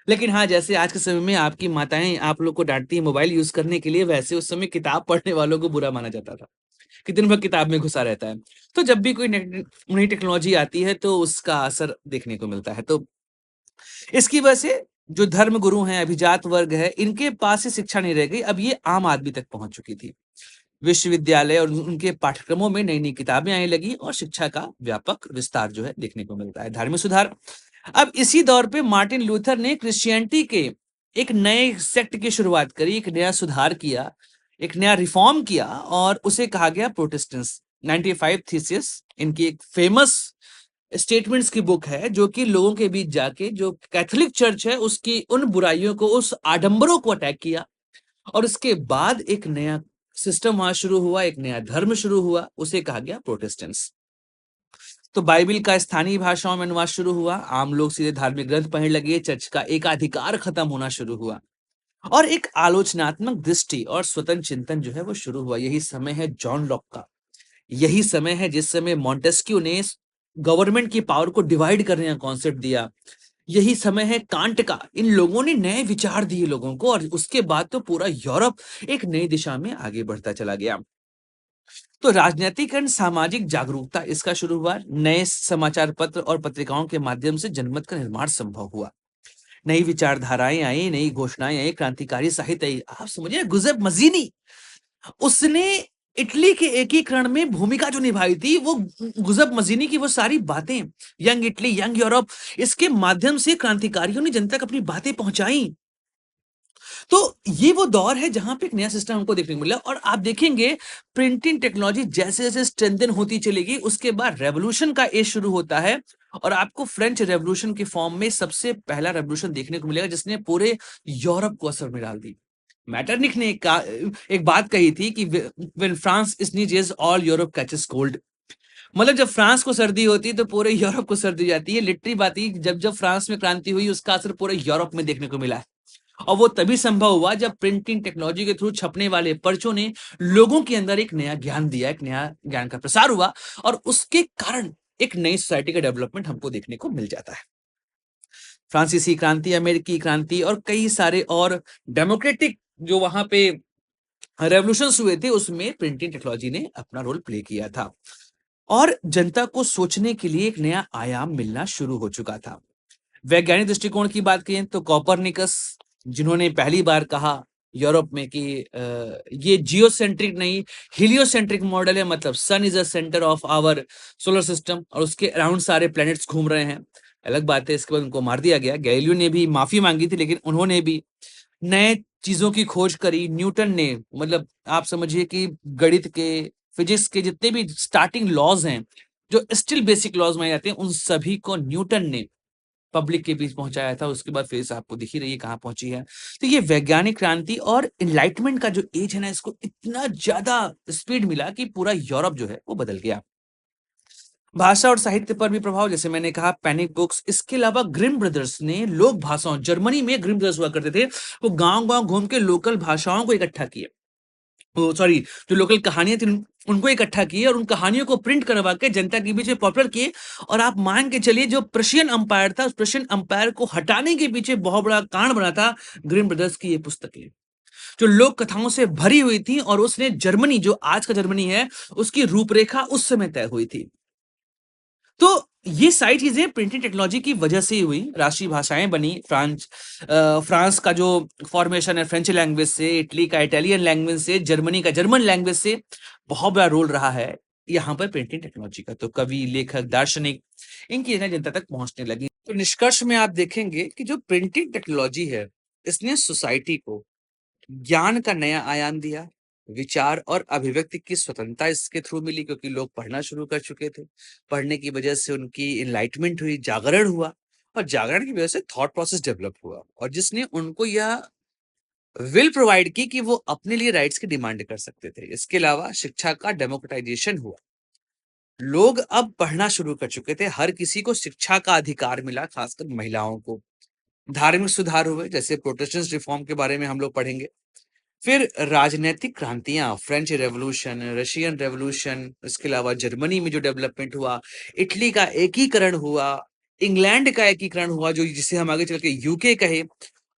लेकिन हाँ, जैसे आज के समय में आपकी माताएं आप लोग को डांटती है मोबाइल यूज करने के लिए, वैसे उस समय किताब पढ़ने वालों को बुरा माना जाता था कि दिन भर किताब में घुसा रहता है। तो जब भी कोई नई टेक्नोलॉजी आती है तो उसका असर देखने को मिलता है। तो इसकी वजह से जो धर्म गुरु हैं, अभिजात वर्ग है, इनके पास से शिक्षा नहीं रह गई, अब ये आम आदमी तक पहुंच चुकी थी। विश्वविद्यालय और उनके पाठ्यक्रमों में नई नई किताबें आने लगी, और शिक्षा का व्यापक विस्तार जो है देखने को मिलता है। धार्मिक सुधार, अब इसी दौर पे मार्टिन लूथर ने क्रिश्चियनिटी के एक नए सेक्ट की शुरुआत करी, एक नया सुधार किया, एक नया रिफॉर्म किया, और उसे कहा गया प्रोटेस्टेंट्स। 95 थीसिस इनकी एक फेमस स्टेटमेंट्स की बुक है, जो कि लोगों के बीच जाके जो कैथोलिक चर्च है उसकी उन बुराइयों को, उस आडंबरों को अटैक किया, और उसके बाद एक नया सिस्टम वहां शुरू हुआ, एक नया धर्म शुरू हुआ, उसे कहा गया प्रोटेस्टेंट्स। तो बाइबिल का स्थानीय भाषाओं में अनुवाद शुरू हुआ, आम लोग सीधे धार्मिक ग्रंथ पढ़ने लगे, चर्च का एकाधिकार खत्म होना शुरू हुआ, और एक आलोचनात्मक दृष्टि और स्वतंत्र चिंतन जो है वो शुरू हुआ। यही समय है जॉन लॉक का, यही समय है जिस समय मॉन्टेस्क्यू ने गवर्नमेंट की पावर को डिवाइड करने का कॉन्सेप्ट दिया, यही समय है कांट का। इन लोगों ने नए विचार दिए लोगों को, और उसके बाद तो पूरा यूरोप एक नई दिशा में आगे बढ़ता चला गया। तो राजनीतिकरण, सामाजिक जागरूकता इसका शुरू हुआ, नए समाचार पत्र और पत्रिकाओं के माध्यम से जनमत का निर्माण संभव हुआ, नई विचारधाराएं आई, नई घोषणाएं आई, क्रांतिकारी साहित्य आई। आप समझिए गुज़ेप मज़ीनी, उसने इटली के एकीकरण में भूमिका जो निभाई थी, वो गुज़ेप मज़ीनी की वो सारी बातें, यंग इटली, यंग यूरोप, इसके माध्यम से क्रांतिकारियों ने जनता तक अपनी बातें पहुंचाई। तो ये वो दौर है जहां पे एक नया सिस्टम हमको देखने को मिला, और आप देखेंगे प्रिंटिंग टेक्नोलॉजी जैसे जैसे स्ट्रेंथन होती चलेगी, उसके बाद रेवोल्यूशन का एज शुरू होता है, और आपको फ्रेंच रेवोल्यूशन के फॉर्म में सबसे पहला रेवोल्यूशन देखने को मिलेगा जिसने पूरे यूरोप को असर में डाल दी। मैटरनिक ने एक बात कही थी कि when France sneezes all Europe catches cold. मतलब जब फ्रांस को सर्दी होती है तो पूरे यूरोप को सर्दी हो जाती है। लिटरली बात ही, जब जब फ्रांस में क्रांति हुई उसका असर पूरे यूरोप में देखने को मिला है, और वो तभी संभव हुआ जब प्रिंटिंग टेक्नोलॉजी के थ्रू छपने वाले पर्चों ने लोगों के अंदर एक नया ज्ञान दिया, एक नया ज्ञान का प्रसार हुआ, और उसके कारण एक नई सोसाइटी का डेवलपमेंट हमको देखने को मिल जाता है। फ्रांसीसी क्रांति, अमेरिकी क्रांति, और कई सारे और डेमोक्रेटिक जो वहां पे रेवोल्यूशंस हुए थे, उसमें प्रिंटिंग टेक्नोलॉजी ने अपना रोल प्ले किया था, और जनता को सोचने के लिए एक नया आयाम मिलना शुरू हो चुका था। वैज्ञानिक दृष्टिकोण की बात करें तो कोपरनिकस, जिन्होंने पहली बार कहा यूरोप में कि ये जियोसेंट्रिक नहीं, हीलियोसेंट्रिक मॉडल है, मतलब sun is a centre of our solar system, और उसके अराउंड सारे प्लैनेट्स घूम रहे हैं। अलग बात है, इसके बाद उनको मार दिया गया। गैलीलियो ने भी माफी मांगी थी, लेकिन उन्होंने भी नए चीजों की खोज करी। न्यूटन ने, मतलब आप समझिए कि गणित के, फिजिक्स के जितने भी स्टार्टिंग लॉज हैं, जो स्टिल बेसिक लॉज माने जाते हैं, उन सभी को न्यूटन ने पब्लिक के बीच पहुंचाया था। उसके बाद फेस आपको दिख ही रही है कहां पहुंची है। तो ये वैज्ञानिक क्रांति और इनलाइटमेंट का जो एज है ना, इसको इतना ज्यादा स्पीड मिला कि पूरा यूरोप जो है वो बदल गया। भाषा और साहित्य पर भी प्रभाव, जैसे मैंने कहा पैनिक बुक्स, इसके अलावा ग्रिम ब्रदर्स ने लोक भाषाओं, जर्मनी में ग्रिम ब्रदर्स हुआ करते थे, वो गांव गांव घूम के लोकल भाषाओं को इकट्ठा किए, सॉरी, जो लोकल कहानियां थी उनको इकट्ठा किए, और उन कहानियों को प्रिंट करवा के जनता के बीच में पॉपुलर किए। और आप मान के चलिए जो प्रशियन अंपायर था, उस प्रशियन अंपायर को हटाने के पीछे बहुत बड़ा कारण बना था ग्रिम ब्रदर्स की ये पुस्तकें, जो लोक कथाओं से भरी हुई थी, और उसने जर्मनी, जो आज का जर्मनी है, उसकी रूपरेखा उस समय तय हुई थी। तो ये सारी चीजें प्रिंटिंग टेक्नोलॉजी की वजह से ही हुई। राष्ट्रीय भाषाएं बनी, फ्रांस का जो फॉर्मेशन है फ्रेंच लैंग्वेज से, इटली का इटालियन लैंग्वेज से, जर्मनी का जर्मन लैंग्वेज से, बहुत बड़ा रोल रहा है यहाँ पर प्रिंटिंग टेक्नोलॉजी का। तो कवि, लेखक, दार्शनिक, इनकी जनता तक पहुंचने लगी। तो निष्कर्ष में आप देखेंगे कि जो प्रिंटिंग टेक्नोलॉजी है, इसने सोसाइटी को ज्ञान का नया आयाम दिया, विचार और अभिव्यक्ति की स्वतंत्रता इसके थ्रू मिली, क्योंकि लोग पढ़ना शुरू कर चुके थे। पढ़ने की वजह से उनकी इनलाइटमेंट हुई, जागरण हुआ, और जागरण की वजह से थॉट प्रोसेस डेवलप हुआ, और जिसने उनको यह विल प्रोवाइड की कि वो अपने लिए राइट्स की डिमांड कर सकते थे। इसके अलावा शिक्षा का डेमोक्रेटाइजेशन हुआ, लोग अब पढ़ना शुरू कर चुके थे, हर किसी को शिक्षा का अधिकार मिला, खासकर महिलाओं को। धार्मिक सुधार हुए, जैसे प्रोटेस्टेंट रिफॉर्म के बारे में हम लोग पढ़ेंगे। फिर राजनीतिक क्रांतियां, फ्रेंच रेवोल्यूशन, रशियन रेवोल्यूशन, इसके अलावा जर्मनी में जो डेवलपमेंट हुआ, इटली का एकीकरण हुआ, इंग्लैंड का एकीकरण हुआ, जो जिसे हम आगे चल के यूके कहे,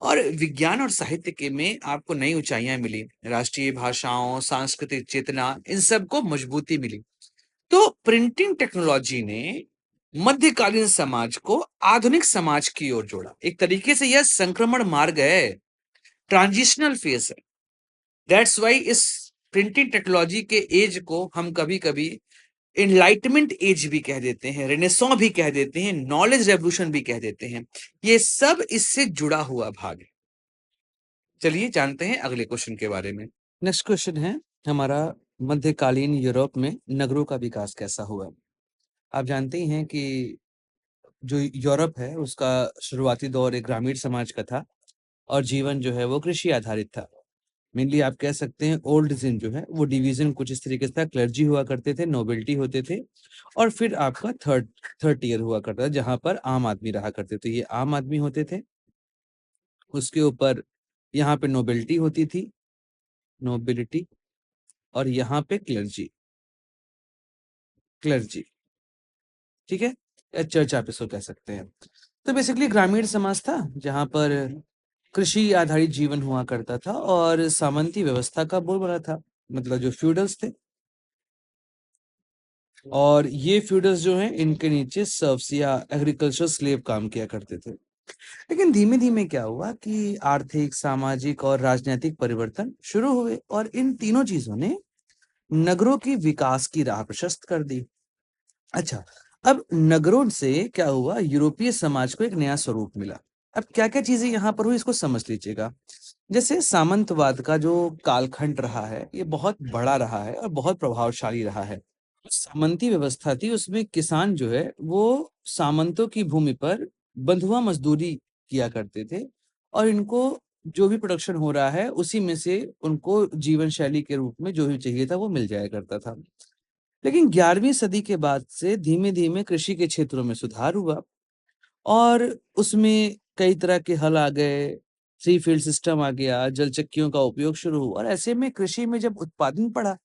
और विज्ञान और साहित्य के में आपको नई ऊंचाइयां मिली। राष्ट्रीय भाषाओं, सांस्कृतिक चेतना, इन सबको मजबूती मिली। तो प्रिंटिंग टेक्नोलॉजी ने मध्यकालीन समाज को आधुनिक समाज की ओर जोड़ा। एक तरीके से यह संक्रमण मार्ग है, ट्रांजिशनल फेज है। दैट्स वाई इस प्रिंटिंग टेक्नोलॉजी के एज को हम कभी कभी एनलाइटमेंट एज भी कह देते हैं, रेनेसॉ भी कह देते हैं, नॉलेज रेवोल्यूशन भी कह देते हैं। ये सब इससे जुड़ा हुआ भाग है। चलिए जानते हैं अगले क्वेश्चन के बारे में। नेक्स्ट क्वेश्चन है हमारा, मध्यकालीन यूरोप में नगरों का विकास कैसा हुआ? आप जानते ही हैं कि जो यूरोप है उसका शुरुआती दौर एक ग्रामीण समाज का था और जीवन जो है वो कृषि आधारित था। मेनली आप कह सकते हैं ओल्ड जो है वो डिवीजन कुछ इस तरीके से था, क्लर्जी हुआ करते थे, नोबिलिटी होते थे और फिर आपका थर्ड थर्ड टियर हुआ करता था जहाँ पर आम आदमी रहा करते थे। ये आम आदमी होते थे, उसके ऊपर यहाँ पे नोबिलिटी होती थी, नोबिलिटी, और यहाँ पे क्लर्जी, क्लर्जी, ठीक है? या चर्च आप इसको कह सकते हैं। तो बेसिकली ग्रामीण समाज था जहाँ पर कृषि आधारित जीवन हुआ करता था और सामंती व्यवस्था का बोलबाला था, मतलब जो फ्यूडल्स थे। और ये फ्यूडल्स जो हैं इनके नीचे सर्व्स या एग्रीकल्चर स्लेव काम किया करते थे। लेकिन धीमे धीमे क्या हुआ कि आर्थिक, सामाजिक और राजनीतिक परिवर्तन शुरू हुए और इन तीनों चीजों ने नगरों की विकास की राह प्रशस्त कर दी। अच्छा, अब नगरों से क्या हुआ, यूरोपीय समाज को एक नया स्वरूप मिला। अब क्या-क्या चीजें यहाँ पर हुई इसको समझ लीजिएगा। जैसे सामंतवाद का जो कालखंड रहा है, ये बहुत बड़ा रहा है और बहुत प्रभावशाली रहा है। सामंती व्यवस्था थी, उसमें किसान जो है वो सामंतों की भूमि पर बंधुआ मजदूरी किया करते थे और इनको जो भी प्रोडक्शन हो रहा है उसी में से उनको जीवन शैली के रूप में जो भी चाहिए था वो मिल जाया करता था। लेकिन 11वीं सदी के बाद से धीमे-धीमे कृषि के क्षेत्रों में सुधार हुआ और उसमें कई तरह के हल आ गए, थ्री फील्ड सिस्टम आ गया, जल चक्कियों का उपयोग शुरू हुआ और ऐसे में कृषि में जब उत्पादन बढ़ा,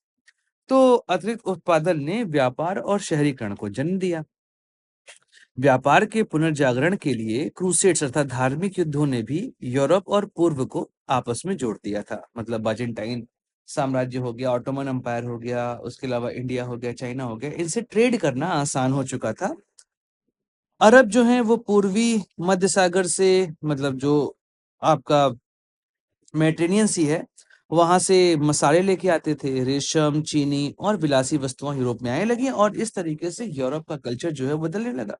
तो अतिरिक्त उत्पादन ने व्यापार और शहरीकरण को जन्म दिया। व्यापार के पुनर्जागरण के लिए क्रूसेड्स अर्थात धार्मिक युद्धों ने भी यूरोप और पूर्व को आपस में जोड़ दिया था। मतलब बाजेंटाइन साम्राज्य हो गया, ऑटोमन एम्पायर हो गया, उसके अलावा इंडिया हो गया, चाइना हो गया, इनसे ट्रेड करना आसान हो चुका था। अरब जो हैं वो पूर्वी मध्य सागर से, मतलब जो आपका मेडिटेरेनियन सी है, वहां से मसाले लेके आते थे, रेशम, चीनी और विलासी वस्तुएं यूरोप में आने लगी और इस तरीके से यूरोप का कल्चर जो है बदलने लगा।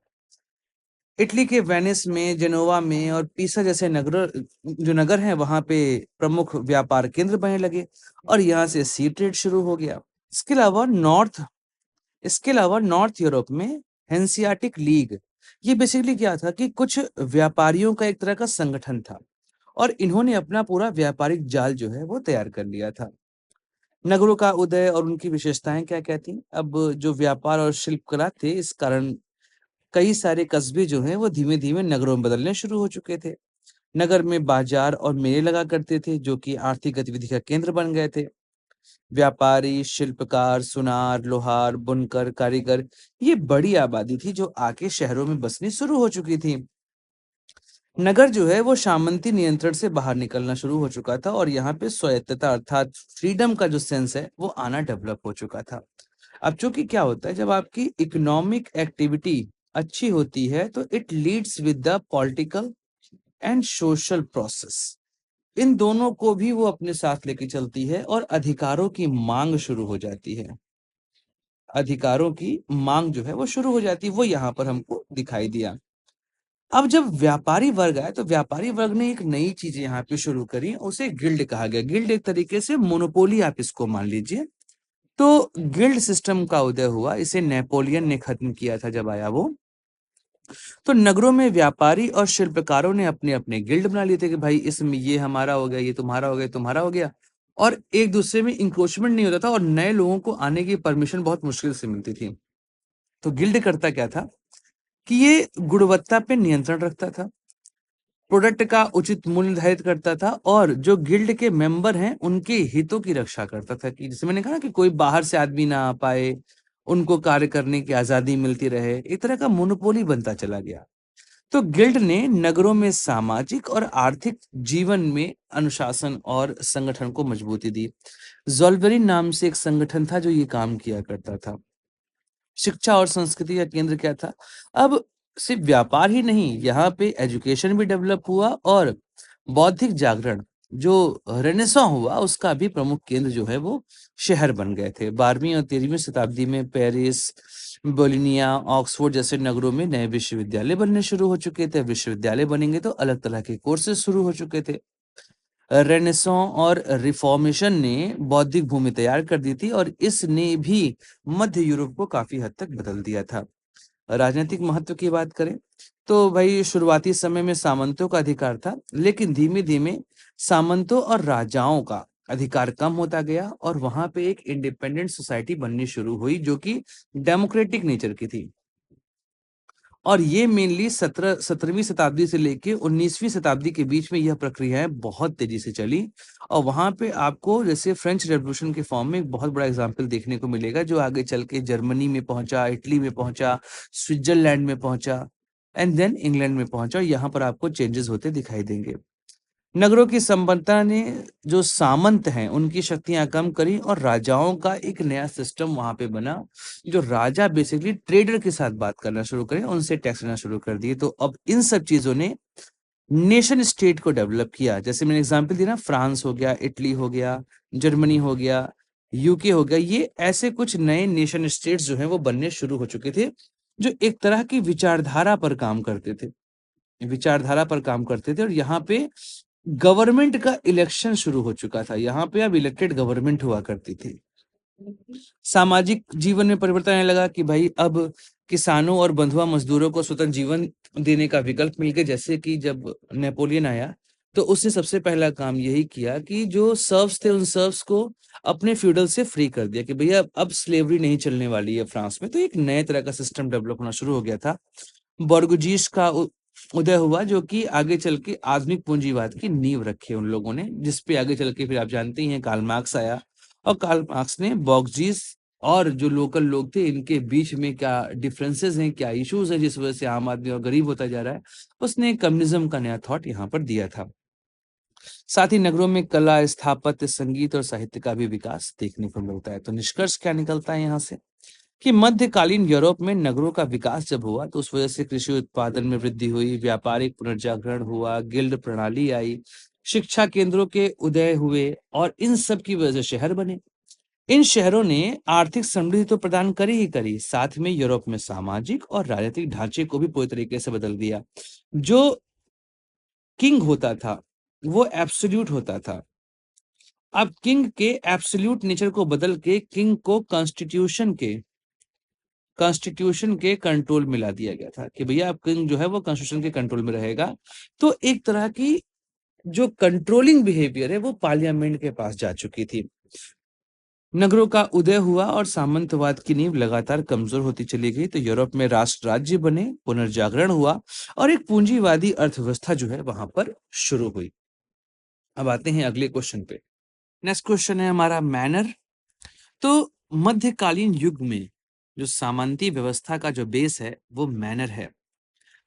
इटली के वेनिस में, जेनोवा में और पीसा जैसे नगर हैं वहां पे प्रमुख व्यापार केंद्र बनने लगे और यहाँ से सी ट्रेड शुरू हो गया। इसके अलावा नॉर्थ इसके अलावा नॉर्थ यूरोप में हेंसियाटिक लीग, ये बेसिकली क्या था कि कुछ व्यापारियों का एक तरह का संगठन था और इन्होंने अपना पूरा व्यापारिक जाल जो है वो तैयार कर लिया था। नगरों का उदय और उनकी विशेषताएं क्या क्या थी? अब जो व्यापार और शिल्पकला थे, इस कारण कई सारे कस्बे जो हैं वो धीमे-धीमे नगरों में बदलने शुरू हो चुके थे। नगर में बाजार और मेले लगा करते थे जो कि आर्थिक गतिविधि का केंद्र बन गए थे। व्यापारी, शिल्पकार, सुनार, लोहार, बुनकर, कारीगर, ये बड़ी आबादी थी जो आके शहरों में बसनी शुरू हो चुकी थी। नगर जो है वो सामंती नियंत्रण से बाहर निकलना शुरू हो चुका था और यहाँ पे स्वायत्तता अर्थात फ्रीडम का जो सेंस है वो आना डेवलप हो चुका था। अब चूंकि क्या होता है, जब आपकी इकोनॉमिक एक्टिविटी अच्छी होती है तो it leads with the political and social process, इन दोनों को भी वो अपने साथ लेके चलती है और अधिकारों की मांग शुरू हो जाती है। अधिकारों की मांग जो है वो शुरू हो जाती है, वो यहाँ पर हमको दिखाई दिया। अब जब व्यापारी वर्ग आए तो व्यापारी वर्ग ने एक नई चीज यहाँ पे शुरू करी, उसे गिल्ड कहा गया। गिल्ड एक तरीके से मोनोपोली आप इसको मान लीजिए। तो गिल्ड सिस्टम का उदय हुआ, इसे नेपोलियन ने खत्म किया था जब आया वो। तो नगरों में व्यापारी और शिल्पकारों ने अपने अपने गिल्ड बना लिए थे कि भाई इसमें ये हमारा हो गया, ये तुम्हारा हो गया, तुम्हारा हो गया, और एक दूसरे में इंक्रोचमेंट नहीं होता था और नए लोगों को आने की परमिशन बहुत मुश्किल से मिलती थी। तो गिल्ड करता क्या था कि ये गुणवत्ता पे नियंत्रण रखता था, प्रोडक्ट का उचित मूल्य निर्धारित करता था और जो गिल्ड के मेंबर हैं उनके हितों की रक्षा करता था कि जैसे मैंने कहा ना कि कोई बाहर से आदमी ना आ पाए, उनको कार्य करने की आजादी मिलती रहे, एक तरह का मोनोपोली बनता चला गया। तो गिल्ड ने नगरों में सामाजिक और आर्थिक जीवन में अनुशासन और संगठन को मजबूती दी। ज़ोल्वेरिन नाम से एक संगठन था जो ये काम किया करता था। शिक्षा और संस्कृति का केंद्र क्या था? अब सिर्फ व्यापार ही नहीं, यहाँ पे एजुकेशन भी डेवलप हुआ और बौद्धिक जागरण जो रेनेसां हुआ उसका भी प्रमुख केंद्र जो है वो शहर बन गए थे। 12वीं और 13वीं शताब्दी में पेरिस, बोलोनिया, ऑक्सफोर्ड जैसे नगरों में नए विश्वविद्यालय बनने शुरू हो चुके थे। विश्वविद्यालय बनेंगे तो अलग तरह के कोर्सेज शुरू हो चुके थे। रेनेसां और रिफॉर्मेशन ने बौद्धिक भूमि तैयार कर दी थी और इसने भी मध्य यूरोप को काफी हद तक बदल दिया था। राजनीतिक महत्व की बात करें तो भाई शुरुआती समय में सामंतों का अधिकार था, लेकिन धीमे धीमे सामंतों और राजाओं का अधिकार कम होता गया और वहां पे एक इंडिपेंडेंट सोसाइटी बननी शुरू हुई जो कि डेमोक्रेटिक नेचर की थी। और ये मेनली 17वीं शताब्दी से लेके 19वीं शताब्दी के बीच में यह प्रक्रियाएं बहुत तेजी से चली। और वहां पे आपको जैसे फ्रेंच रेवोल्यूशन के फॉर्म में एक बहुत बड़ा एग्जाम्पल देखने को मिलेगा जो आगे चल के जर्मनी में पहुंचा, इटली में पहुंचा, स्विट्जरलैंड में पहुंचा एंड देन इंग्लैंड में पहुंचा। यहाँ पर आपको चेंजेस होते दिखाई देंगे। नगरों की संपन्नता ने जो सामंत हैं उनकी शक्तियां कम करी और राजाओं का एक नया सिस्टम वहां पे बना। जो राजा बेसिकली ट्रेडर के साथ बात करना शुरू करे, उनसे टैक्स लेना शुरू कर दिए। तो अब इन सब चीजों ने नेशन स्टेट को डेवलप किया। जैसे मैंने एग्जांपल दिया ना, फ्रांस हो गया, इटली हो गया, जर्मनी हो गया, यूके हो गया, ये ऐसे कुछ नए नेशन स्टेट्स जो हैं वो बनने शुरू हो चुके थे जो एक तरह की विचारधारा पर काम करते थे, और यहाँ पे गवर्नमेंट का इलेक्शन शुरू हो चुका था। यहाँ पे अब इलेक्टेड गवर्नमेंट हुआ करती थी। सामाजिक जीवन में परिवर्तन आने लगा कि भाई अब किसानों और बंधुआ मजदूरों को स्वतंत्र जीवन देने का विकल्प मिल गया। जैसे कि जब नेपोलियन आया तो उसने सबसे पहला काम यही किया कि जो सर्व्स थे उन सर्व्स को अपने फ्यूडल से फ्री कर दिया कि भैया अब स्लेवरी नहीं चलने वाली है फ्रांस में। तो एक नए तरह का सिस्टम डेवलप होना शुरू हो गया था। बोर्गजीज का उदय हुआ जो कि आगे चल के आधुनिक पूंजीवाद की नींव रखी उन लोगों ने, जिसपे आगे चल के फिर आप जानते ही हैं कार्ल मार्क्स आया। और कार्ल मार्क्स ने बोर्गजीज और जो लोकल लोग थे इनके बीच में क्या डिफरेंसेस हैं, क्या इश्यूज हैं जिस वजह से आम आदमी और गरीब होता जा रहा है, उसने कम्युनिज्म का नया थॉट यहाँ पर दिया था। साथ ही नगरों में कला, स्थापत्य, संगीत और साहित्य का भी विकास देखने को मिलता है। तो निष्कर्ष क्या निकलता है यहाँ से कि मध्यकालीन यूरोप में नगरों का विकास जब हुआ तो उस वजह से कृषि उत्पादन में वृद्धि हुई, व्यापारिक पुनर्जागरण हुआ, गिल्ड प्रणाली आई, शिक्षा केंद्रों के उदय हुए और इन सब की वजह से शहर बने। इन शहरों ने आर्थिक समृद्धि तो प्रदान करी ही करी, साथ में यूरोप में सामाजिक और राजनीतिक ढांचे को भी पूरी तरीके से बदल दिया। जो किंग होता था वो एब्सोल्यूट होता था। अब किंग के एब्सोल्यूट नेचर को बदल के किंग को कॉन्स्टिट्यूशन के कंट्रोल में ला दिया गया था कि भैया अब किंग जो है वो कॉन्स्टिट्यूशन के कंट्रोल में रहेगा। तो एक तरह की जो कंट्रोलिंग बिहेवियर है वो पार्लियामेंट के पास जा चुकी थी। नगरों का उदय हुआ और सामंतवाद की नींव लगातार कमजोर होती चली गई। तो यूरोप में राष्ट्र राज्य बने, पुनर्जागरण हुआ और एक पूंजीवादी अर्थव्यवस्था जो है वहां पर शुरू हुई। अब आते हैं अगले क्वेश्चन पे। नेक्स्ट क्वेश्चन है हमारा मैनर। तो मध्यकालीन युग में जो सामंती व्यवस्था का जो बेस है वो मैनर है।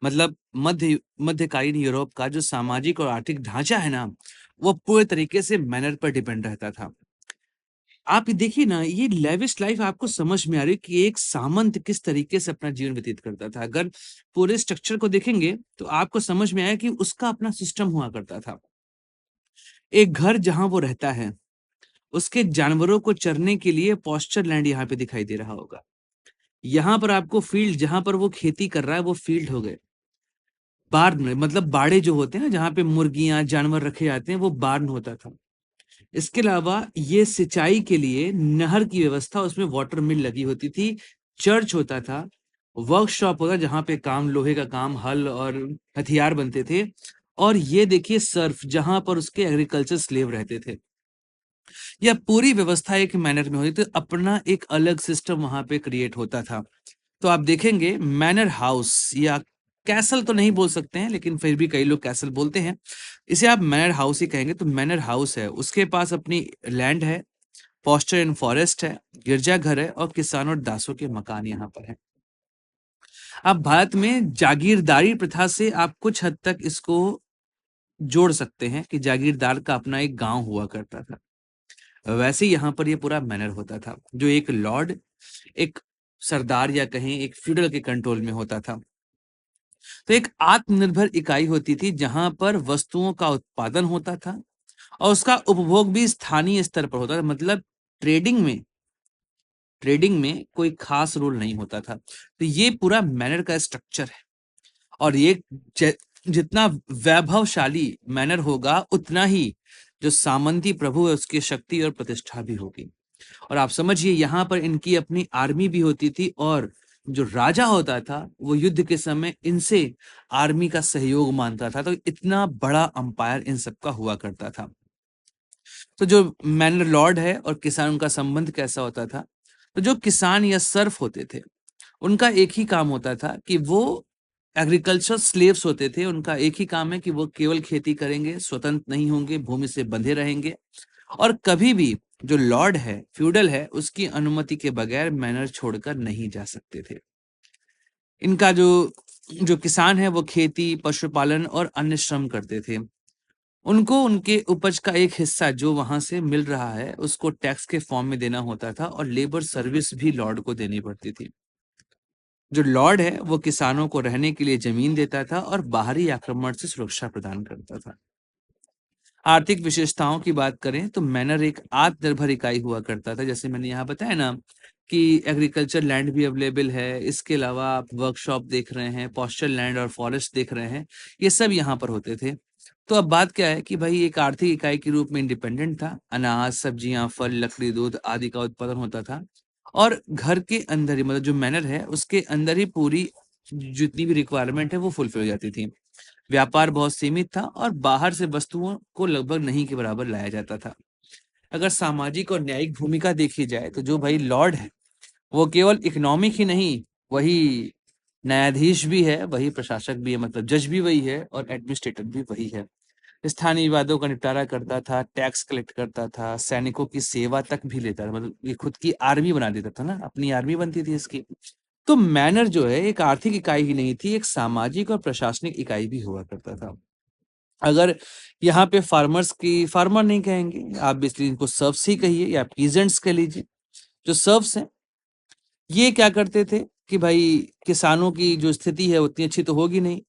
मतलब मध्यकालीन यूरोप का जो सामाजिक और आर्थिक ढांचा है ना वो पूरे तरीके से मैनर पर डिपेंड रहता था। आप देखिए ना, ये लेविश लाइफ आपको समझ में आ रही है कि एक सामंत किस तरीके से अपना जीवन व्यतीत करता था। अगर पूरे स्ट्रक्चर को देखेंगे तो आपको समझ में आया कि उसका अपना सिस्टम हुआ करता था। एक घर जहां वो रहता है उसके जानवरों को चरने के लिए पॉस्चर लैंड यहाँ पे दिखाई दे रहा होगा। यहाँ पर आपको फील्ड, जहां पर वो खेती कर रहा है वो फील्ड हो गए। बार्न मतलब बाड़े जो होते हैं ना जहाँ पे मुर्गियां जानवर रखे जाते हैं वो बार्न होता था। इसके अलावा ये सिंचाई के लिए नहर की व्यवस्था, उसमें वाटर मिल लगी होती थी, चर्च होता था, वर्कशॉप होता जहाँ पे काम, लोहे का काम, हल और हथियार बनते थे। और ये देखिए सर्फ, जहां पर उसके एग्रीकल्चर स्लेव रहते थे। यह पूरी व्यवस्था एक मैनर में होती थी, अपना एक अलग सिस्टम वहां पे क्रिएट होता था। तो आप देखेंगे मैनर हाउस या कैसल तो नहीं बोल सकते हैं लेकिन फिर भी कई लोग कैसल बोलते हैं, इसे आप मैनर हाउस ही कहेंगे। तो मैनर हाउस है, उसके पास अपनी लैंड है, पॉस्चर इन फॉरेस्ट है, गिरजाघर है और किसान और दासों के मकान यहाँ पर है। अब भारत में जागीरदारी प्रथा से आप कुछ हद तक इसको जोड़ सकते हैं कि जागीरदार का अपना एक गांव हुआ करता था। वैसे यहाँ पर ये पूरा मैनर होता था जो एक लॉर्ड, एक सरदार या कहें एक फ्यूडल के कंट्रोल में होता था। तो एक आत्मनिर्भर इकाई होती थी जहां पर वस्तुओं का उत्पादन होता था और उसका उपभोग भी स्थानीय स्तर पर होता था। मतलब ट्रेडिंग में कोई खास रोल नहीं होता था। तो ये पूरा मैनर का स्ट्रक्चर है। और ये जितना वैभवशाली मैनर होगा उतना ही जो सामंती प्रभु है उसकी शक्ति और प्रतिष्ठा भी होगी। और आप समझिए यहाँ पर इनकी अपनी आर्मी भी होती थी और जो राजा होता था वो युद्ध के समय इनसे आर्मी का सहयोग मांगता था। तो इतना बड़ा अंपायर इन सबका हुआ करता था। तो जो मैनर लॉर्ड है और किसान, उनका संबंध कैसा होता था? तो जो किसान या सर्फ होते थे, उनका एक ही काम होता था कि वो एग्रीकल्चर स्लेव्स होते थे। उनका एक ही काम है कि वो केवल खेती करेंगे, स्वतंत्र नहीं होंगे, भूमि से बंधे रहेंगे और कभी भी जो लॉर्ड है, फ्यूडल है, उसकी अनुमति के बगैर मैनर छोड़कर नहीं जा सकते थे। इनका जो जो किसान है वो खेती, पशुपालन और अन्य श्रम करते थे। उनको उनके उपज का एक हिस्सा जो वहां से मिल रहा है उसको टैक्स के फॉर्म में देना होता था और लेबर सर्विस भी लॉर्ड को देनी पड़ती थी। जो लॉर्ड है वो किसानों को रहने के लिए जमीन देता था और बाहरी आक्रमण से सुरक्षा प्रदान करता था। आर्थिक विशेषताओं की बात करें तो मैनर एक आत्मनिर्भर इकाई हुआ करता था। जैसे मैंने यहाँ बताया ना कि एग्रीकल्चर लैंड भी अवेलेबल है, इसके अलावा आप वर्कशॉप देख रहे हैं, पॉस्चर लैंड और फॉरेस्ट देख रहे हैं, ये सब यहाँ पर होते थे। तो अब बात क्या है कि भाई एक आर्थिक इकाई के रूप में इंडिपेंडेंट था। अनाज, सब्जियां, फल, लकड़ी, दूध आदि का उत्पादन होता था और घर के अंदर ही, मतलब जो मैनर है उसके अंदर ही पूरी जितनी भी रिक्वायरमेंट है वो फुलफिल हो जाती थी। व्यापार बहुत सीमित था और बाहर से वस्तुओं को लगभग नहीं के बराबर लाया जाता था। अगर सामाजिक और न्यायिक भूमिका देखी जाए तो जो भाई लॉर्ड है वो केवल इकोनॉमिक ही नहीं, वही न्यायाधीश भी है, वही प्रशासक भी है, मतलब जज भी वही है और एडमिनिस्ट्रेटर भी वही है। स्थानीय विवादों का निपटारा करता था, टैक्स कलेक्ट करता था, सैनिकों की सेवा तक भी लेता था। मतलब ये खुद की आर्मी बना देता था ना, अपनी आर्मी बनती थी इसकी। तो मैनर जो है एक आर्थिक इकाई ही नहीं थी, एक सामाजिक और प्रशासनिक इकाई भी हुआ करता था। अगर यहाँ पे फार्मर्स की, फार्मर नहीं कहेंगे आप, बेसिकली इनको सर्व्स ही कहिए या पीजेंट्स कह लीजिए। जो सर्व्स हैं ये क्या करते थे कि भाई किसानों की जो स्थिति है उतनी अच्छी तो होगी नहीं,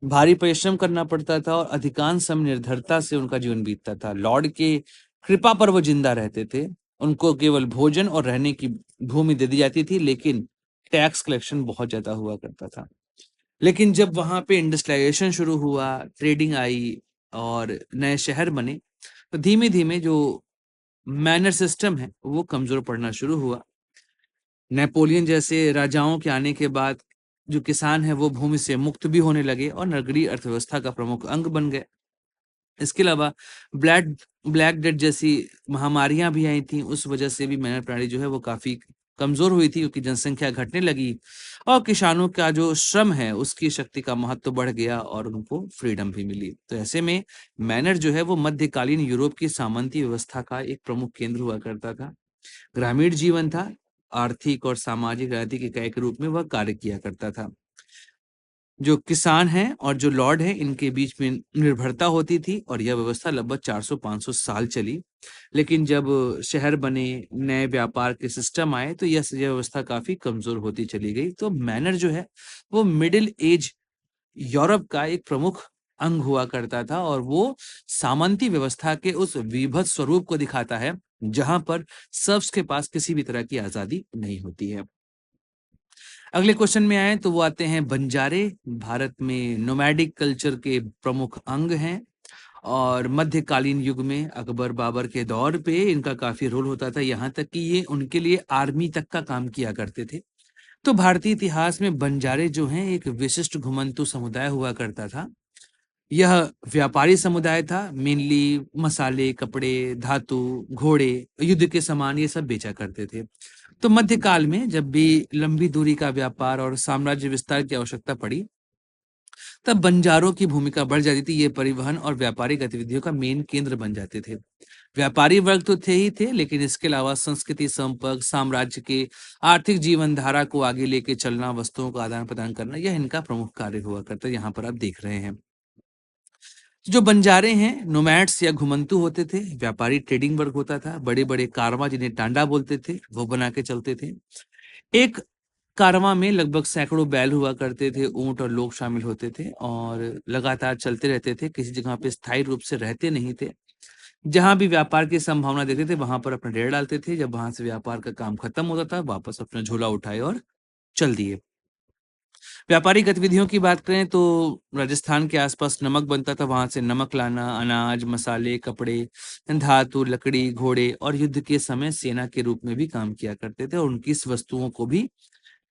भारी परिश्रम करना पड़ता था और अधिकांश समय निर्धरता से उनका जीवन बीतता था। लॉर्ड के कृपा पर वो जिंदा रहते थे। उनको केवल भोजन और रहने की भूमि दे दी जाती थी, लेकिन टैक्स कलेक्शन बहुत ज्यादा हुआ करता था। लेकिन जब वहां पे इंडस्ट्रियलाइजेशन शुरू हुआ, ट्रेडिंग आई और नए शहर बने, तो धीमे धीमे जो मैनर सिस्टम है वो कमजोर पड़ना शुरू हुआ। नेपोलियन जैसे राजाओं के आने के बाद जो किसान है वो भूमि से मुक्त भी होने लगे और नगरीय अर्थव्यवस्था का प्रमुख अंग बन गए। इसके अलावा ब्लैक ब्लैक डेथ जैसी महामारियां भी आई थी। उस वजह से भी मैनर प्रणाली जो है वो काफी कमजोर हुई थी, क्योंकि जनसंख्या घटने लगी और किसानों का जो श्रम है उसकी शक्ति का महत्व बढ़ गया और उनको फ्रीडम भी मिली। तो ऐसे में मैनर जो है वो मध्यकालीन यूरोप की सामंती व्यवस्था का एक प्रमुख केंद्र हुआ करता था। ग्रामीण जीवन था, आर्थिक और सामाजिक राजनीतिक इकाई के रूप में वह कार्य किया करता था। जो किसान हैं और जो लॉर्ड हैं इनके बीच में निर्भरता होती थी और यह व्यवस्था लगभग 400-500 साल चली। लेकिन जब शहर बने, नए व्यापार के सिस्टम आए, तो यह व्यवस्था काफी कमजोर होती चली गई। तो मैनर जो है वो मिडिल एज यूरोप का एक प्रमुख अंग हुआ करता था और वो सामंती व्यवस्था के उस विभत्स स्वरूप को दिखाता है जहां पर सर्फ्स के पास किसी भी तरह की आजादी नहीं होती है। अगले क्वेश्चन में आए तो वो आते हैं बंजारे। भारत में नोमैडिक कल्चर के प्रमुख अंग हैं और मध्यकालीन युग में अकबर बाबर के दौर पे इनका काफी रोल होता था, यहाँ तक कि ये उनके लिए आर्मी तक का काम किया करते थे। तो भारतीय इतिहास में बंजारे जो हैं एक विशिष्ट घुमंतु समुदाय हुआ करता था। यह व्यापारी समुदाय था, मेनली मसाले, कपड़े, धातु, घोड़े, युद्ध के सामान ये सब बेचा करते थे। तो मध्यकाल में जब भी लंबी दूरी का व्यापार और साम्राज्य विस्तार की आवश्यकता पड़ी, तब बंजारों की भूमिका बढ़ जाती थी। ये परिवहन और व्यापारिक गतिविधियों का मेन केंद्र बन जाते थे। व्यापारी वर्ग तो थे ही थे, लेकिन इसके अलावा संस्कृति, संपर्क, साम्राज्य के आर्थिक जीवन धारा को आगे लेके चलना, वस्तुओं का आदान प्रदान करना, यह इनका प्रमुख कार्य हुआ करता है। यहाँ पर आप देख रहे हैं जो बंजारे हैं नोमैड्स या घुमंतु होते थे। व्यापारी ट्रेडिंग वर्ग होता था, बड़े बड़े कारवां जिन्हें टांडा बोलते थे वो बना के चलते थे। एक कारवां में लगभग सैकड़ों बैल हुआ करते थे, ऊंट और लोग शामिल होते थे और लगातार चलते रहते थे, किसी जगह पे स्थायी रूप से रहते नहीं थे। जहां भी व्यापार की संभावना देखते थे वहां पर अपना डेरा डालते थे। जब वहां से व्यापार का काम खत्म होता था वापस अपना झोला उठाए और चल दिए। व्यापारिक गतिविधियों की बात करें तो राजस्थान के आसपास नमक बनता था, वहां से नमक लाना, अनाज, मसाले, कपड़े, धातु, लकड़ी, घोड़े और युद्ध के समय सेना के रूप में भी काम किया करते थे और उनकी इस वस्तुओं को भी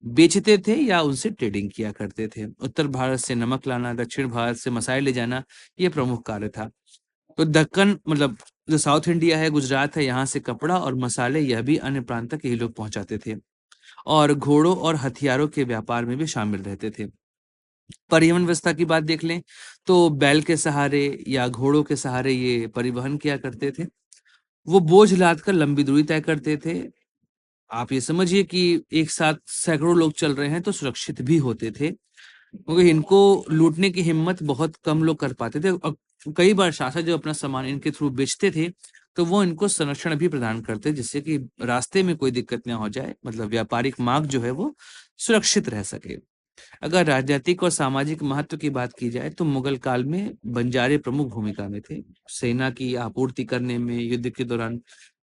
बेचते थे या उनसे ट्रेडिंग किया करते थे। उत्तर भारत से नमक लाना, दक्षिण भारत से मसाले ले जाना, ये प्रमुख कार्य था। तो दक्कन मतलब जो साउथ इंडिया है, गुजरात है, यहाँ से कपड़ा और मसाले यह भी अन्य प्रांत तक यही लोग पहुंचाते थे और घोड़ों और हथियारों के व्यापार में भी शामिल रहते थे। परिवहन व्यवस्था की बात देख लें तो बैल के सहारे या घोड़ों के सहारे ये परिवहन किया करते थे। वो बोझ लाद कर लंबी दूरी तय करते थे। आप ये समझिए कि एक साथ सैकड़ों लोग चल रहे हैं तो सुरक्षित भी होते थे, क्योंकि इनको लूटने की हिम्मत बहुत कम लोग कर पाते थे और कई बार शासक जो अपना सामान इनके थ्रू बेचते थे तो वो इनको संरक्षण भी प्रदान करते, जिससे कि रास्ते में कोई दिक्कत ना हो जाए, मतलब व्यापारिक मार्ग जो है वो सुरक्षित रह सके। अगर राजनीतिक और सामाजिक महत्व की बात की जाए तो मुगल काल में बंजारे प्रमुख भूमिका में थे। सेना की आपूर्ति करने में, युद्ध के दौरान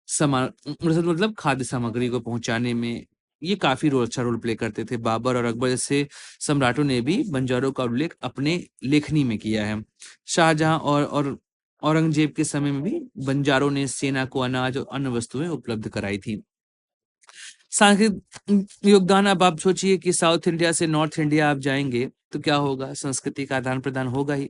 सामान मतलब खाद्य सामग्री को पहुंचाने में ये काफी अच्छा रोल प्ले करते थे। बाबर और अकबर जैसे सम्राटों ने भी बंजारों का उल्लेख अपने लेखनी में किया है। शाहजहां और औरंगजेब के समय में भी बंजारों ने सेना को अनाज और अन्य वस्तुएं उपलब्ध कराई थी। सांस्कृतिक योगदान, अब आप सोचिए कि साउथ इंडिया से नॉर्थ इंडिया आप जाएंगे तो क्या होगा, संस्कृति का आदान प्रदान होगा ही।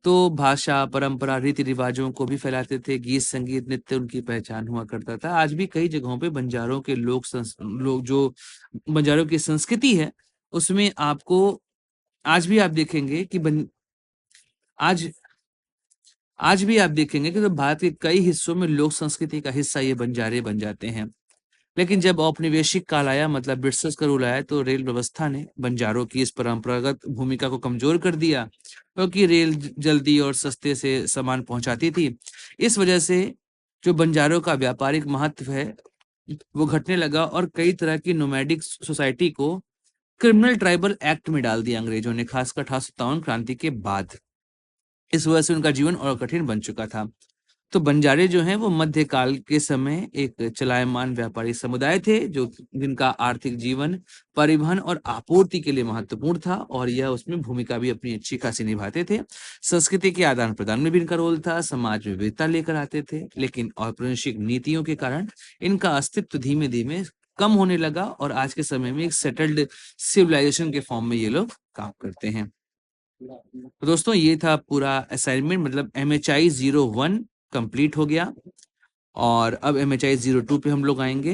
तो भाषा, परंपरा, रीति रिवाजों को भी फैलाते थे। गीत, संगीत, नृत्य उनकी पहचान हुआ करता था। आज भी कई जगहों पे बंजारों के लोग जो बंजारों की संस्कृति है उसमें आपको आज भी आप देखेंगे कि आज आज भी आप देखेंगे कि तो भारत के कई हिस्सों में लोक संस्कृति का हिस्सा ये बंजारे बन जाते हैं। लेकिन जब औपनिवेशिक काल आया, मतलब ब्रिटिशर्स का रूल आया, तो रेल व्यवस्था ने बंजारों की इस परंपरागत भूमिका को कमजोर कर दिया, क्योंकि रेल जल्दी और सस्ते से सामान पहुंचाती थी। इस वजह से जो बंजारों का व्यापारिक महत्व है वो घटने लगा और कई तरह की नोमैडिक सोसाइटी को क्रिमिनल ट्राइबल एक्ट में डाल दिया अंग्रेजों ने, खासकर 1857 क्रांति के बाद। इस वजह से उनका जीवन और कठिन बन चुका था। तो बंजारे जो हैं वो मध्यकाल के समय एक चलायमान व्यापारी समुदाय थे, जो जिनका आर्थिक जीवन परिवहन और आपूर्ति के लिए महत्वपूर्ण था और यह उसमें भूमिका भी अपनी अच्छी खासी निभाते थे। संस्कृति के आदान प्रदान में भी इनका रोल था, समाज में विविधता लेकर आते थे, लेकिन औपनिवेशिक नीतियों के कारण इनका अस्तित्व धीमे धीमे कम होने लगा और आज के समय में एक सेटल्ड सिविलाइजेशन के फॉर्म में ये लोग काम करते हैं। तो दोस्तों ये था पूरा असाइनमेंट, मतलब MHI 01 कंप्लीट हो गया और अब MHI 02 पे हम लोग आएंगे।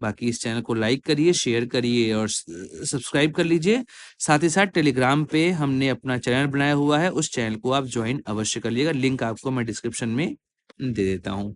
बाकी इस चैनल को लाइक करिए, शेयर करिए और सब्सक्राइब कर लीजिए। साथ ही साथ टेलीग्राम पे हमने अपना चैनल बनाया हुआ है, उस चैनल को आप ज्वाइन अवश्य कर लीजिएगा। लिंक आपको मैं डिस्क्रिप्शन में दे देता हूँ।